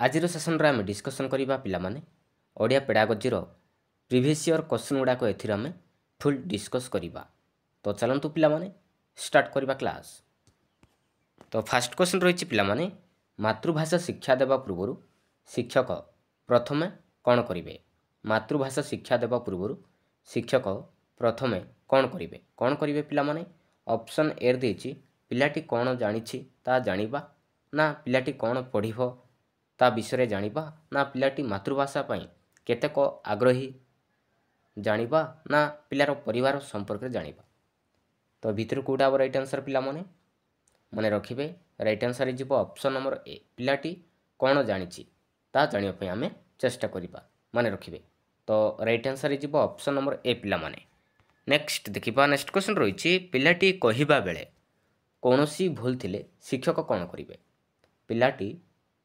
आजिर session रे आमे discussion करबा पिला माने ओडिया पेडागोजी रो प्रीवियस ईयर क्वेश्चन गुडा को एथिर आमे फुल डिस्कस करबा। तो चलंतु पिला माने स्टार्ट करबा क्लास। तो फर्स्ट क्वेश्चन रहिछि पिला माने मातृभाषा शिक्षा देबा पूर्वरु शिक्षक प्रथमे कोन करिवे। मातृभाषा शिक्षा देबा पूर्वरु शिक्षक प्रथमे कोन करिवे पिला माने ऑप्शन ए देछि पिलाटी कोन जानिछि ता जानिबा ना पिलाटी कोन पढिबो ता विषय जानिबा ना पिलाटी मातृभाषा पई केतेक आग्रही जानिबा ना पिलार परिवार संपर्क जानिबा। तो भितर कोडा राइट आंसर पिला मने रखिबे। राइट आंसर इजिबो ऑप्शन नंबर ए पिलाटी कोन जानिछि ता जानिबा पई आमे चेष्टा करिबा माने रखिबे। तो राइट आंसर इजिबो ऑप्शन नंबर ए पिला माने। नेक्स्ट देखिबा नेक्स्ट क्वेश्चन रहिछि पिलाटी कहिबा बेले कोनोसी भूल थिले शिक्षक कोन करिवे। पिलाटी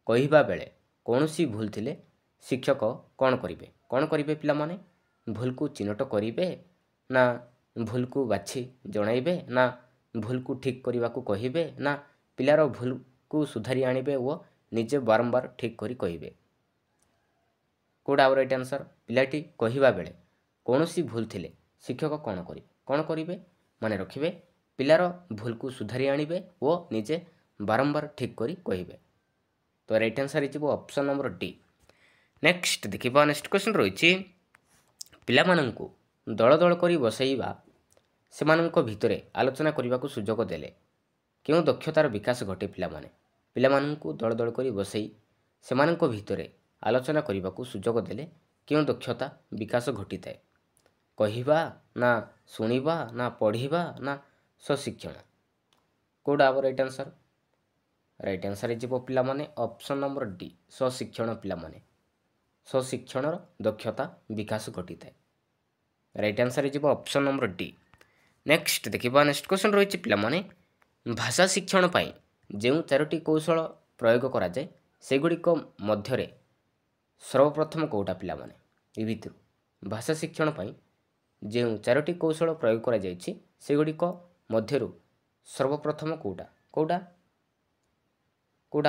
कहिबा बेले कोनोसी भूल थिले शिक्षक कोन करिवे पिला माने भूल को चिन्हट करिवे ना भूल को बाछि जणाइबे ना भूल को ठीक करबा को कहिबे ना पिलार भूल को सुधारी आनिबे ओ निजे बारंबार ठीक करी कहिबे। कोडा राइट आंसर पिलाटी कहिबा बेले कोनोसी भूल थिले शिक्षक कोन करिवे माने रखिबे पिलार भूल को सुधारी आनिबे ओ निजे बारंबार ठीक करी कहिबे। तो राइट आंसर इजिबो ऑप्शन नंबर डी। नेक्स्ट देखिबा नेक्स्ट क्वेश्चन रहिछि पिला माननकु दल दल करी बसैबा सेमाननक भितरे आलोचना करबा को सुजोग देले केउ दक्षतार विकास घटे पिला माने। पिला माननकु दल दल करी बसै सेमाननक भितरे आलोचना करबा को सुजोग देले केउ दक्षता विकास घटिताए कहिबा ना सुनिबा ना पढिबा ना स्वशिक्षण। कोडा राइट आंसर राइट आंसर इजिबो पिला माने ऑप्शन नंबर डी स्वशिक्षण पिला माने स्वशिक्षण दक्षता विकास घटिताए। राइट आंसर इजिबो ऑप्शन नंबर डी। नेक्स्ट देखिबा नेक्स्ट क्वेश्चन रहिछि पिला माने भाषा शिक्षण पई जेउ चारोटी कौशल प्रयोग करा जाय सेगुडी को मध्यरे सर्वप्रथम कोटा पिला माने ए भितरु भाषा शिक्षण पई जेउ चारोटी कौशल प्रयोग करा जायछि सेगुडी को मध्यरु सर्वप्रथम कोडा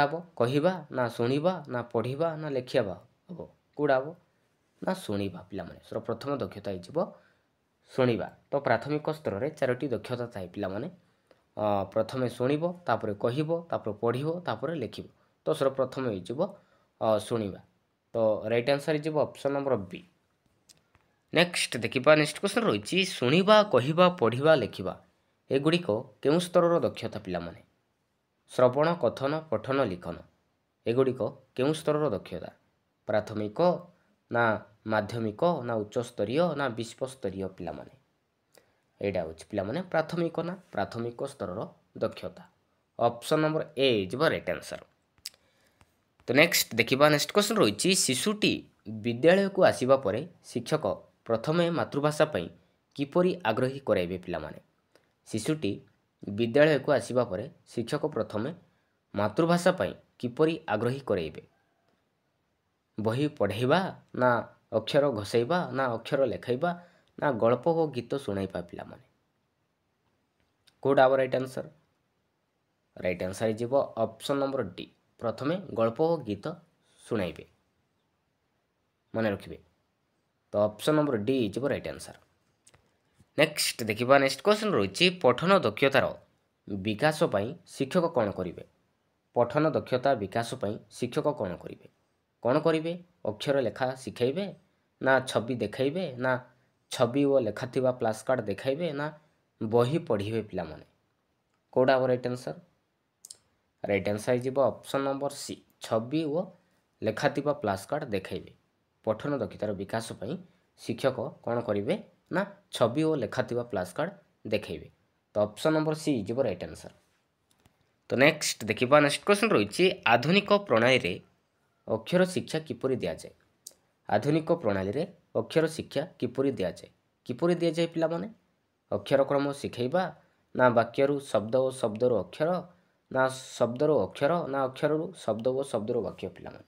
हबो कहिबा ना सुनिबा ना पढ़िबा ना लेखिबा हबो कोडा हबो ना सुनिबा पिला माने सर्वप्रथम दक्षता हिजिबो सुनिबा। तो प्राथमिक स्तर रे चारोटी दक्षता थाए पिला माने प्रथमे सुनिबो तापरे कहिबो तापरे पढ़िबो तापरे लेखिबो। तो सर्वप्रथम हिजिबो सुनिबा। तो राइट आंसर हिजिबो ऑप्शन नंबर बी। नेक्स्ट देखिबा नेक्स्ट क्वेश्चन रहिछि सुनिबा कहिबा पढ़िबा लेखिबा एगुडी को केउ स्तर रो दक्षता पिला माने श्रवण कथन पठन लिखन एगुडी को केउ स्तर रो दक्षता प्राथमिक ना माध्यमिक ना उच्च स्तरीय ना विश्व स्तरीय पिला माने एडा होछ पिला माने प्राथमिक ना प्राथमिक स्तर रो दक्षता option number A is right answer. तो नेक्स्ट देखिबा नेक्स्ट क्वेश्चन रहिछि शिशुटी विद्यालय को आसीबा परे शिक्षक प्रथमे मातृभाषा पई किपरि आग्रही कराइबे पिला माने शिशुटी विद्यालय को आसीबा परे शिक्षक प्रथमे मातृभाषा पई किपरि आग्रही कराइबे बही पढ़ाइबा ना अक्षर घसैबा ना अक्षर लेखाइबा ना गल्प और गीत सुनाइबा पिला माने कोडा राइट आंसर राइट आंसर इजिबो ऑप्शन नंबर डी प्रथमे गल्प और गीत सुनाइबे माने रखिबे। तो ऑप्शन नंबर डी इजिबो राइट आंसर। नेक्स्ट देखिबा नेक्स्ट क्वेश्चन रहिछि पठन दक्षतार विकास पई शिक्षक कोन करिवे। पठन दक्षता विकास पई शिक्षक कोन करिवे अक्षर लेखा सिखाइबे ना छवि देखाइबे ना छवि ओ लेखा थिबा प्लस कार्ड देखाइबे ना बही पढ़िबे पिला माने कोडा राइट आंसर राइट आंसर इजिबो ऑप्शन नंबर सी छवि ओ लेखा थिबा प्लस कार्ड देखाइबे पठन दक्षतार विकास पई शिक्षक कोन करिवे ना छवि ओ लेखा थिबा प्लस कार्ड देखाइबे। तो ऑप्शन नंबर सी इजिबो राइट आंसर। तो नेक्स्ट देखिबा नेक्स्ट क्वेश्चन रहिछि आधुनिक प्रणाली रे अक्षर शिक्षा किपरि दिया जाय। आधुनिक प्रणाली रे अक्षर शिक्षा किपरि दिया जाय पिला माने अक्षर क्रम सिखाइबा ना वाक्य रु शब्द और शब्द रु अक्षर ना शब्द रु अक्षर ना अक्षर रु शब्द और शब्द रु वाक्य पिला माने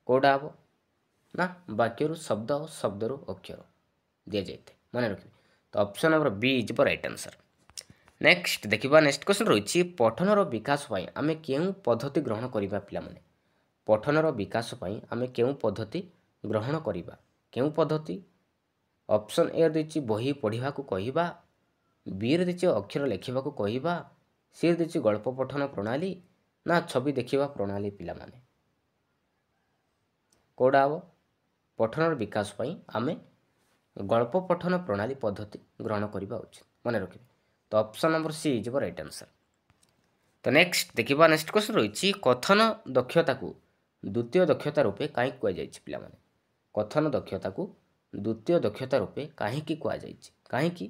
कोडा हबो ना वाक्य रु शब्द और शब्द रु अक्षर दिया जायते माने रखिबे। तो option number B is right answer. Next देखिबा नेक्स्ट क्वेश्चन रहिछि पठन रो विकास पई आमे केउ पद्धति ग्रहण करिबा पिला माने ପଠନର ବିକାଶ ପାଇଁ ଆମେ କେଉଁ ପଦ୍ଧତି ଗ୍ରହଣ କରିବା? କେଉଁ ପଦ୍ଧତି? ଅପସନ୍ ଏ ଦେଇଛି ବହି ପଢ଼ିବାକୁ କହିବା, ବିରେ ଦେଇଛି ଅକ୍ଷର ଲେଖିବାକୁ କହିବା, ସିରେ ଦେଇଛି ଗଳ୍ପ ପଠନ ପ୍ରଣାଳୀ, ନା ଛବି ଦେଖିବା ପ୍ରଣାଳୀ ପିଲାମାନେ? କେଉଁଟା ହେବ? ପଠନର ବିକାଶ ପାଇଁ ଆମେ ଗଳ୍ପ ପଠନ ପ୍ରଣାଳୀ ପଦ୍ଧତି ଗ୍ରହଣ କରିବା ଉଚିତ। ମନେ ରଖିବେ। ତ option number C is right answer. ତ ନେକ୍ସଟ ଦେଖିବା, ନେକ୍ସଟ କ୍ୱେଶ୍ଚନ୍ ରହିଛି କଥନ ଦକ୍ଷତାକୁ ଦ୍ୱିତୀୟ ଦକ୍ଷତା ରୂପେ କାହିଁକି କୁହାଯାଇଛି ପିଲାମାନେ? କଥନ ଦକ୍ଷତାକୁ ଦ୍ୱିତୀୟ ଦକ୍ଷତା ରୂପେ କାହିଁକି କୁହାଯାଇଛି? କାହିଁକି?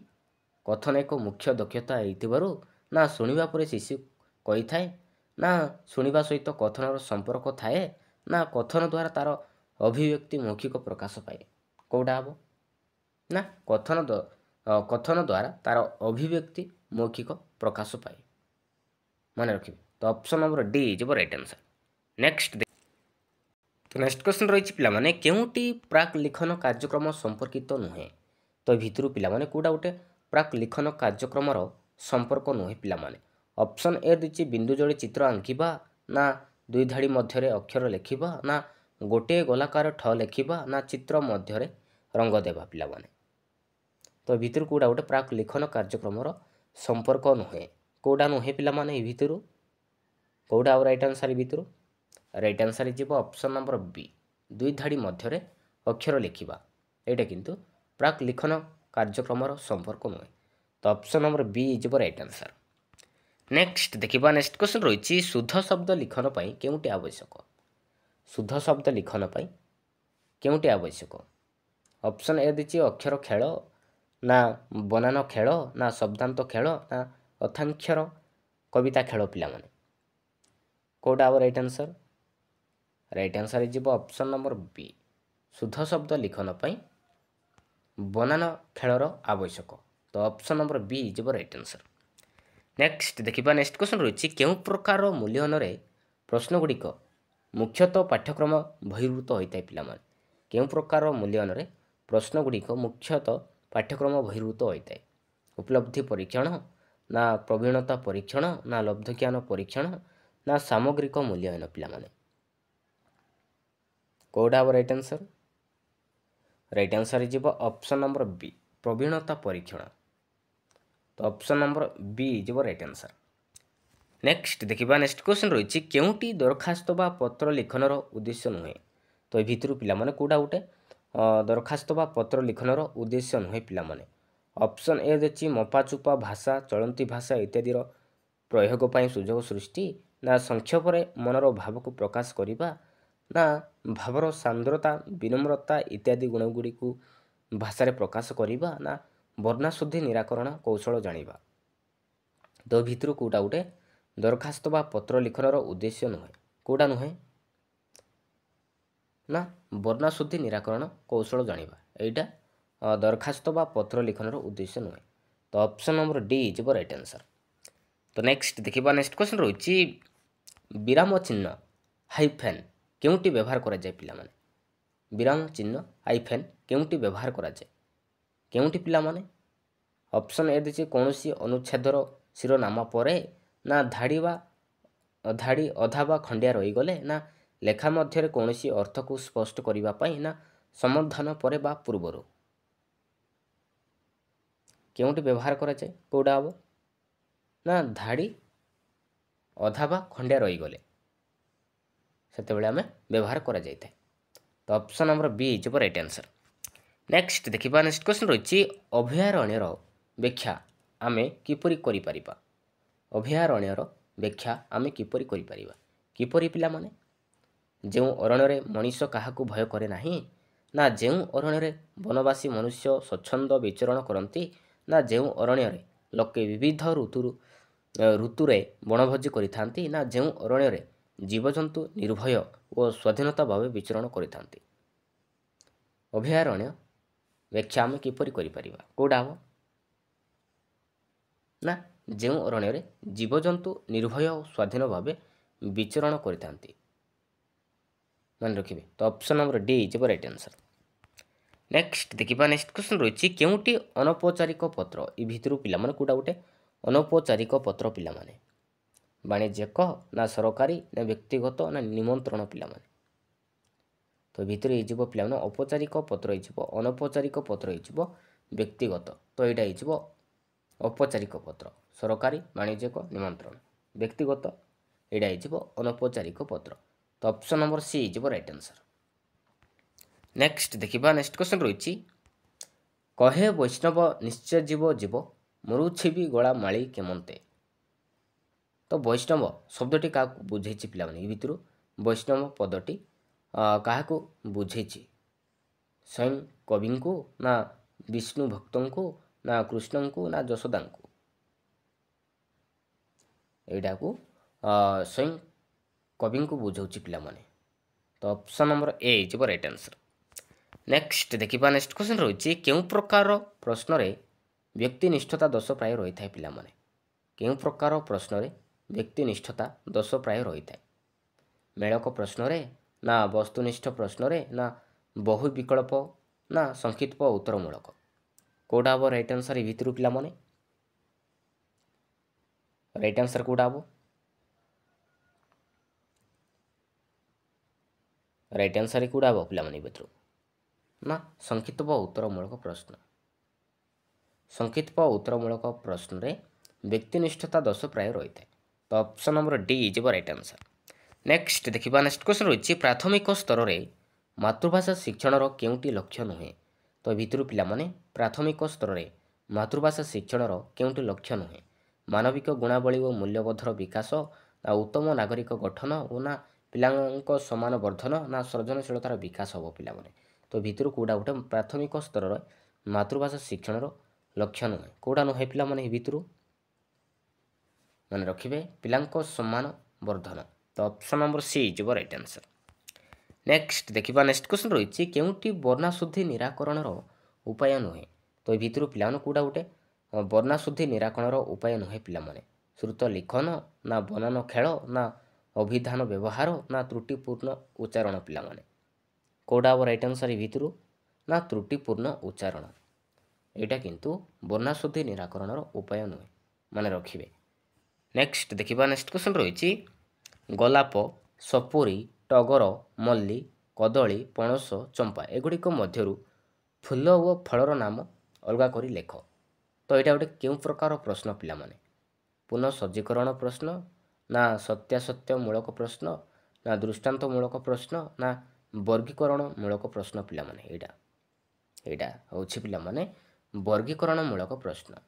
କଥନ ଏକ ମୁଖ୍ୟ ଦକ୍ଷତା ହେଇଥିବାରୁ, ନା ଶୁଣିବା ପରେ ଶିଶୁ କହିଥାଏ, ନା ଶୁଣିବା ସହିତ କଥନର ସମ୍ପର୍କ ଥାଏ, ନା କଥନ ଦ୍ୱାରା ତାର ଅଭିବ୍ୟକ୍ତି ମୌଖିକ ପ୍ରକାଶ ପାଏ? କେଉଁଟା ହେବ? ନା କଥନ ଦ୍ୱାରା ତାର ଅଭିବ୍ୟକ୍ତି ମୌଖିକ ପ୍ରକାଶ ପାଏ। ମନେ ରଖିବେ। ତ option number D is right answer. Next question ରହିଛି ପିଲାମାନେ କେଉଁଟି ପ୍ରାକ୍ ଲିଖନ କାର୍ଯ୍ୟକ୍ରମ ସମ୍ପର୍କିତ ନୁହେଁ? ତ ଭିତରୁ ପିଲାମାନେ କେଉଁଟା ଗୋଟେ ପ୍ରାକ୍ ଲିଖନ କାର୍ଯ୍ୟକ୍ରମର ସମ୍ପର୍କ ନୁହେଁ ପିଲାମାନେ? ଅପସନ୍ ଏ ଦେଇଛି ବିନ୍ଦୁ ଯୋଡ଼ି ଚିତ୍ର ଆଙ୍କିବା, ନା ଦୁଇ ଧାଡ଼ି ମଧ୍ୟରେ ଅକ୍ଷର ଲେଖିବା, ନା ଗୋଟିଏ ଗୋଲାକାର ଠ ଲେଖିବା, ନା ଚିତ୍ର ମଧ୍ୟରେ ରଙ୍ଗ ଦେବା ପିଲାମାନେ? ତ ଭିତରୁ କେଉଁଟା ଗୋଟେ ପ୍ରାକ୍ ଲିଖନ କାର୍ଯ୍ୟକ୍ରମର ସମ୍ପର୍କ ନୁହେଁ? କେଉଁଟା ନୁହେଁ ପିଲାମାନେ? ଏ ଭିତରୁ କେଉଁଟା ଆଉ ରାଇଟ୍ ଆନ୍ସର୍? ଭିତରୁ ରାଇଟ୍ ଆନ୍ସର୍ ଯିବ ଅପସନ୍ ନମ୍ବର ବି, ଦୁଇ ଧାଡ଼ି ମଧ୍ୟରେ ଅକ୍ଷର ଲେଖିବା। ଏଇଟା କିନ୍ତୁ ପ୍ରାକ୍ ଲିଖନ କାର୍ଯ୍ୟକ୍ରମର ସମ୍ପର୍କ ନୁହେଁ। ତ ଅପସନ୍ ନମ୍ବର ବି ଯିବ ରାଇଟ୍ ଆନ୍ସର୍। ନେକ୍ସଟ ଦେଖିବା, ନେକ୍ସଟ କ୍ୱେଶ୍ଚନ୍ ରହିଛି ଶୁଦ୍ଧ ଶବ୍ଦ ଲିଖନ ପାଇଁ କେଉଁଟି ଆବଶ୍ୟକ? ଶୁଦ୍ଧ ଶବ୍ଦ ଲିଖନ ପାଇଁ କେଉଁଟି ଆବଶ୍ୟକ? ଅପସନ୍ ଏ ଦେଇଛି ଅକ୍ଷର ଖେଳ, ନା ବନାନ ଖେଳ, ନା ଶବ୍ଦାନ୍ତ ଖେଳ, ନା ଅଥାକ୍ଷର କବିତା ଖେଳ ପିଲାମାନେ? କେଉଁଟା ହେବ ରାଇଟ୍ ଆନ୍ସର୍? ରାଇଟ୍ ଆନ୍ସର୍ ଯିବ ଅପସନ୍ ନମ୍ବର ବି, ଶୁଦ୍ଧ ଶବ୍ଦ ଲିଖନ ପାଇଁ ବନାନ ଖେଳର ଆବଶ୍ୟକ। ତ ଅପସନ୍ ନମ୍ବର ବି ଯିବ ରାଇଟ୍ ଆନ୍ସର୍। ନେକ୍ସଟ ଦେଖିବା, ନେକ୍ସଟ କ୍ୱେଶ୍ଚନ୍ ରହିଛି କେଉଁ ପ୍ରକାର ମୂଲ୍ୟାୟନରେ ପ୍ରଶ୍ନଗୁଡ଼ିକ ମୁଖ୍ୟତଃ ପାଠ୍ୟକ୍ରମ ବହିର୍ଭୂତ ହୋଇଥାଏ ପିଲାମାନେ? କେଉଁ ପ୍ରକାର ମୂଲ୍ୟାୟନରେ ପ୍ରଶ୍ନଗୁଡ଼ିକ ମୁଖ୍ୟତଃ ପାଠ୍ୟକ୍ରମ ବହିର୍ଭୂତ ହୋଇଥାଏ? ଉପଲବ୍ଧି ପରୀକ୍ଷଣ, ନା ପ୍ରବୀଣତା ପରୀକ୍ଷଣ, ନା ଲବ୍ଧଜ୍ଞାନ ପରୀକ୍ଷଣ, ନା ସାମଗ୍ରିକ ମୂଲ୍ୟାୟନ ପିଲାମାନେ? କେଉଁଟା ହେବ ରାଇଟ୍ ଆନ୍ସର୍? ରାଇଟ୍ ଆନ୍ସର୍ ଯିବ ଅପସନ୍ ନମ୍ବର ବି, ପ୍ରବୀଣତା ପରୀକ୍ଷଣ। ତ ଅପସନ୍ ନମ୍ବର ବି ଯିବ ରାଇଟ୍ ଆନ୍ସର୍। ନେକ୍ସଟ ଦେଖିବା, ନେକ୍ସଟ କ୍ୱେଶ୍ଚନ୍ ରହିଛି କେଉଁଟି ଦରଖାସ୍ତ ବା ପତ୍ର ଲିଖନର ଉଦ୍ଦେଶ୍ୟ ନୁହେଁ? ତ ଏ ଭିତରୁ ପିଲାମାନେ କେଉଁଟା ଗୋଟେ ଦରଖାସ୍ତ ବା ପତ୍ର ଲିଖନର ଉଦ୍ଦେଶ୍ୟ ନୁହେଁ ପିଲାମାନେ? ଅପସନ୍ ଏ ଦେଇଛି ମପାଚୁପା ଭାଷା, ଚଳନ୍ତି ଭାଷା ଇତ୍ୟାଦିର ପ୍ରୟୋଗ ପାଇଁ ସୁଯୋଗ ସୃଷ୍ଟି, ନା ସଂକ୍ଷେପରେ ମନର ଭାବକୁ ପ୍ରକାଶ କରିବା, ନା ଭାବର ସାନ୍ଦ୍ରତା ବିନମ୍ରତା ଇତ୍ୟାଦି ଗୁଣଗୁଡ଼ିକୁ ଭାଷାରେ ପ୍ରକାଶ କରିବା, ନା ବର୍ଣ୍ଣାଶୁଦ୍ଧି ନିରାକରଣ କୌଶଳ ଜାଣିବା? ତ ଭିତରୁ କେଉଁଟା ଗୋଟେ ଦରଖାସ୍ତ ବା ପତ୍ର ଲିଖନର ଉଦ୍ଦେଶ୍ୟ ନୁହେଁ? କେଉଁଟା ନୁହେଁ? ନା ବର୍ଣ୍ଣାଶୁଦ୍ଧି ନିରାକରଣ କୌଶଳ ଜାଣିବା। ଏଇଟା ଦରଖାସ୍ତ ବା ପତ୍ର ଲିଖନର ଉଦ୍ଦେଶ୍ୟ ନୁହେଁ। ତ ଅପସନ୍ ନମ୍ବର ଡି ଯିବ ରାଇଟ୍ ଆନ୍ସର୍। ତ ନେକ୍ସଟ ଦେଖିବା, ନେକ୍ସଟ କ୍ୱେଶ୍ଚନ୍ ରହିଛି ବିରାମ ଚିହ୍ନ ହାଇଫେନ୍ କେଉଁଟି ବ୍ୟବହାର କରାଯାଏ ପିଲାମାନେ? ବିରାମ ଚିହ୍ନ ହାଇଫେନ୍ କେଉଁଟି ବ୍ୟବହାର କରାଯାଏ? କେଉଁଟି ପିଲାମାନେ? ଅପସନ୍ ଏ ଦେଇଛି କୌଣସି ଅନୁଚ୍ଛେଦର ଶିରୋନାମ ପରେ, ନା ଧାଡ଼ି ଅଧା ବା ଖଣ୍ଡିଆ ରହିଗଲେ, ନା ଲେଖା ମଧ୍ୟରେ କୌଣସି ଅର୍ଥକୁ ସ୍ପଷ୍ଟ କରିବା ପାଇଁ, ନା ସମ୍ବୋଧନ ପରେ ବା ପୂର୍ବରୁ? କେଉଁଟି ବ୍ୟବହାର କରାଯାଏ? କେଉଁଟା ହେବ? ନା ଧାଡ଼ି ଅଧା ବା ଖଣ୍ଡିଆ ରହିଗଲେ ସେତେବେଳେ ଆମେ ବ୍ୟବହାର କରାଯାଇଥାଏ। ତ ଅପସନ୍ ନମ୍ବର ବି ଯିବ ରାଇଟ୍ ଆନ୍ସର୍। ନେକ୍ସଟ ଦେଖିବା, ନେକ୍ସଟ କ୍ୱେଶ୍ଚନ୍ ରହିଛି ଅଭୟାରଣ୍ୟର ବ୍ୟାଖ୍ୟା ଆମେ କିପରି କରିପାରିବା? ଅଭୟାରଣ୍ୟର ବ୍ୟାଖ୍ୟା ଆମେ କିପରି କରିପାରିବା? କିପରି ପିଲାମାନେ? ଯେଉଁ ଅରଣ୍ୟରେ ମଣିଷ କାହାକୁ ଭୟ କରେ ନାହିଁ, ନା ଯେଉଁ ଅରଣ୍ୟରେ ବନବାସୀ ମନୁଷ୍ୟ ସ୍ୱଚ୍ଛନ୍ଦ ବିଚରଣ କରନ୍ତି, ନା ଯେଉଁ ଅରଣ୍ୟରେ ଲୋକେ ବିବିଧ ଋତୁରେ ବଣଭୋଜି କରିଥାନ୍ତି, ନା ଯେଉଁ ଅରଣ୍ୟରେ ଜୀବଜନ୍ତୁ ନିର୍ଭୟ ଓ ସ୍ୱାଧୀନତା ଭାବେ ବିଚରଣ କରିଥାନ୍ତି? ଅଭୟାରଣ୍ୟ ବ୍ୟାଖ୍ୟା ଆମେ କିପରି କରିପାରିବା? କେଉଁଟା ହେବ? ନା ଯେଉଁ ଅରଣ୍ୟରେ ଜୀବଜନ୍ତୁ ନିର୍ଭୟ ଓ ସ୍ୱାଧୀନ ଭାବେ ବିଚରଣ କରିଥାନ୍ତି। ମନେ ରଖିବେ। ତ ଅପସନ୍ ନମ୍ବର ଡି ଯିବ ରାଇଟ୍ ଆନ୍ସର୍। ନେକ୍ସଟ ଦେଖିବା, ନେକ୍ସଟ କ୍ୱେଶ୍ଚନ୍ ରହିଛି କେଉଁଟି ଅନୌପଚାରିକ ପତ୍ର? ଏ ଭିତରୁ ପିଲାମାନେ କେଉଁଟା ଗୋଟେ ଅନୌପଚାରିକ ପତ୍ର ପିଲାମାନେ? ବାଣିଜ୍ୟିକ, ନା ସରକାରୀ, ନା ବ୍ୟକ୍ତିଗତ, ନା ନିମନ୍ତ୍ରଣ ପିଲାମାନେ? तो भितर हो पे औपचारिक पत्र हो अनौपचारिक पत्र हो व्यक्तिगत तो यहाँ हो औपचारिक पत्र सरकारी वाणिज्यिक निमंत्रण व्यक्तिगत यहाँ हो अनौपचारिक पत्र तो ऑप्शन नंबर सी हो राइट आंसर। नेक्स्ट देखिबा नेक्स्ट क्वेश्चन रही कहे वैष्णव निश्चय जीव जीव मरुछिबी गला माली केमंते तो वैष्णव शब्दटी क्या बुझे पे भितर वैष्णव पदटी क्या बुझे स्वयं कवि को ना विष्णु भक्त को ना कृष्ण को ना यशोदा को यहाँ को स्वयं कवि को बुझाऊँ पे तो ऑप्शन नंबर ए हो राइट आंसर। नेक्स्ट देखिबा नेक्स्ट क्वेश्चन रही क्यों प्रकार प्रश्न रे व्यक्तिनिष्ठता दोष प्राय रही है पे क्यों प्रकार प्रश्न रे व्यक्तिनिष्ठता दोष प्राय रही है मेलक प्रश्न रे ना वस्तुनिष्ठ प्रश्न रे ना बहु विकल्प ना संक्षिप्त उत्तरमूलक कौटा हम राइट आंसर ये भितर पिला माने राइट आंसर कौटा हम राइट आंसर कौटा हम पे भितर ना संक्षिप्त उत्तरमूलक प्रश्न संक्षिप्त उत्तरमूलक प्रश्न रे व्यक्तिनिष्ठता दोष प्राय रही है तो ऑप्शन नंबर डी हो राइट आंसर। नेक्स्ट देखिबा नेक्स्ट क्वेश्चन रही प्राथमिक स्तर रे मातृभाषा शिक्षण केउटी लक्ष्य नुहे तो भितर पिलामाने प्राथमिक स्तर रे मातृभाषा शिक्षण केउटी लक्ष्य नुहे मानविक गुणावली और मूल्यबोधर विकास ना उत्तम नागरिक गठन और ना पिलांक समान वर्धन ना सृजनशीलतार विकास हम पिलामाने तो भितर कौटा गोटे प्राथमिक स्तर मातृभाषा शिक्षण लक्ष्य नुहे कौटा नुहे पिलामाने भितर मन रखिए पिलांक समान वर्धन तो ऑप्शन नंबर सी हो राइट आंसर। नेक्स्ट देखिबा नेक्स्ट क्वेश्चन रही केउटी वर्णाशुद्धि निराकरण उपाय नुहे तो भितर पिला कौटा गोटे वर्णाशुद्धि निराकरण उपाय नुहे पिलामाने श्रुत लिखन ना बनान खेल ना अभिधान व्यवहार ना त्रुटिपूर्ण उच्चारण पिलामाने कौटा हम राइट आंसर भितर ना त्रुटिपूर्ण उच्चारण यहाँ किंतु वर्णाशुद्धि निराकरण उपाय नुहे माने रखिए। नेक्स्ट देखिबा नेक्स्ट क्वेश्चन रही गोलाप सपुरी टगर मल्ली कदली पणस चंपा एगुड़िक मध्यरु फूल और फलर नाम अलग करी लेख तो यहाँ गोटे क्यों प्रकार प्रश्न पिलामाने पुनः सज्जीकरण प्रश्न ना सत्यासत्यमूलक प्रश्न ना दृष्टांतमूलक प्रश्न ना वर्गीकरण मूलक प्रश्न पिलामाने यहाँ हूँ पिलामाने वर्गीकरण मूलक प्रश्न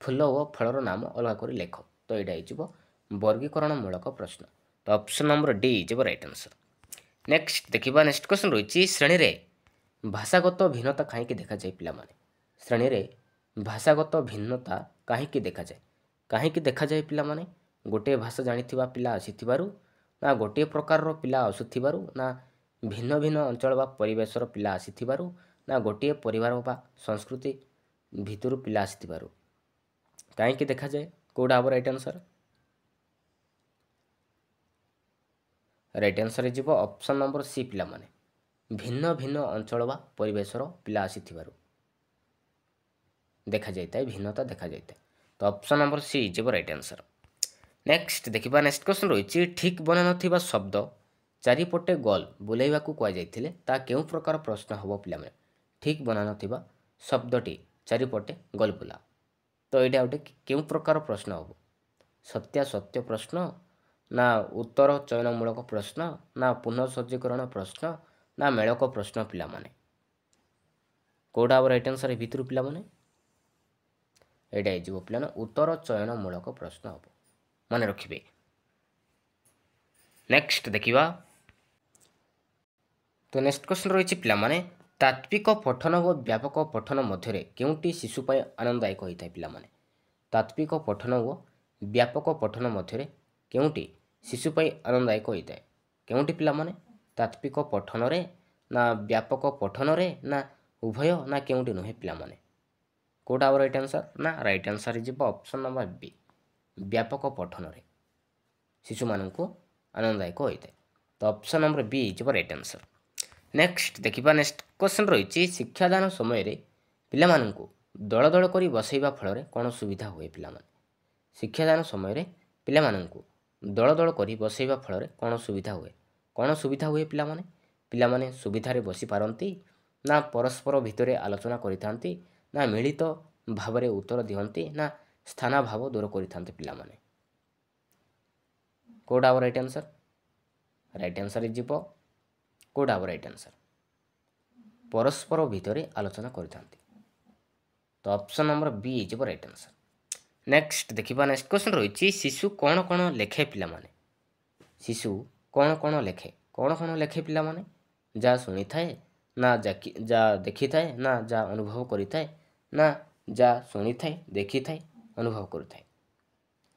फूल और फलर नाम अलग करी लेख तो यहाँ हो वर्गीकरण मूलक प्रश्न तो ऑप्शन नंबर डी हो राइट आंसर। नेक्स्ट देखिबा नेक्स्ट क्वेश्चन रही श्रेणी रे भाषागत भिन्नता कहीं देखा जाए पिलामाने श्रेणी रे भाषागत भिन्नता कहीं देखा जाए पिलामाने गोटे भाषा जानिथिबा पिला आसीथिबारु ना गोटे प्रकार पिला आसुथिबारु ना भिन्न भिन्न अंचल बा परिवेशर पिला आसीथिबारु ना गोटे परिवार बा संस्कृति भितर पिला आसीथिबारु कहीं देखा जाए कौटा हम राइट आंसर राइट आंसर जीव ऑप्शन नंबर सी पिलामाने भिन्न भिन्न अंचल बा परिवेशर पिला आसीथिबारु देखा जाए भिन्नता देखा जाए तो ऑप्शन नंबर सी हो राइट आंसर। नेक्स्ट देखिबा नेक्स्ट क्वेश्चन रही ठीक बना नथिबा शब्द चारिपटे गोल बुलाइबा को कुआ जाइथिले ता केउ प्रकार प्रश्न हम पिलामाने ठीक बना नथिबा शब्दटी चारिपटे गोल बुला तो यहाँ गोटे क्यों प्रकार प्रश्न हम सत्यासत्य प्रश्न ना उत्तर चयनमूलक प्रश्न ना पुनः सज्जीकरण प्रश्न ना मेलक प्रश्न पिलामाने कौटा हम राइट आंसर भितर पिलामाने यहाँ हो पिलाने उत्तर चयनमूलक प्रश्न हम मन रखिए। नेक्स्ट देखिबा तो नेक्स्ट क्वेश्चन रही पिलामाने तात्विक पठन और व्यापक पठन मध्य केउटी शिशु पाई आनंददायक होता है पिलामाने तात्विक पठन और व्यापक पठन मध्य केउटी शिशु पाई आनंददायक होता है केउटी पिलामाने तात्विक पठन रे ना व्यापक पठन रे ना उभय ना केउटी नुहे पिलामाने कौटा हम राइट आंसर ना राइट आंसर जी ऑप्शन नंबर बी व्यापक पठन रे शिशु मानक आनंददायक होता है तो ऑप्शन नंबर बी हो राइट आंसर। नेक्स्ट देखिबा नेक्स्ट क्वेश्चन रही शिक्षादान समय रे पिलामानंकु दल दल करी बसैबा फल कौन सुविधा हुए पिलामाने शिक्षादान समय रे पिलामानंकु दल दल करी बसैबा फल कौन सुविधा हुए पिलामाने ପିଲାମାନେ ସୁବିଧାରେ ବସିପାରନ୍ତି, ନା ପରସ୍ପର ଭିତରେ ଆଲୋଚନା କରିଥାନ୍ତି, ନା ମିଳିତ ଭାବରେ ଉତ୍ତର ଦିଅନ୍ତି, ନା ସ୍ଥାନାଭାବ ଦୂର କରିଥାନ୍ତି ପିଲାମାନେ? କେଉଁଟା ହେବ ରାଇଟ୍ ଆନ୍ସର୍? ରାଇଟ୍ ଆନ୍ସର୍ ଯିବ କେଉଁଟା ହେବ ରାଇଟ୍ ଆନ୍ସର୍? ପରସ୍ପର ଭିତରେ ଆଲୋଚନା କରିଥାନ୍ତି। ତ ଅପସନ୍ ନମ୍ବର ବି ଯିବ ରାଇଟ୍ ଆନ୍ସର୍। ନେକ୍ସଟ ଦେଖିବା, ନେକ୍ସଟ କ୍ୱେଶ୍ଚନ୍ ରହିଛି ଶିଶୁ କ'ଣ କ'ଣ ଲେଖେ ପିଲାମାନେ? ଶିଶୁ କ'ଣ କ'ଣ ଲେଖେ? କ'ଣ କ'ଣ ଲେଖେ ପିଲାମାନେ? ଯାହା ଶୁଣିଥାଏ, ନା ଯାହା ଦେଖିଥାଏ, ନା ଯାହା ଅନୁଭବ କରିଥାଏ, ନା ଯାହା ଶୁଣିଥାଏ, ଦେଖିଥାଏ, ଅନୁଭବ କରିଥାଏ?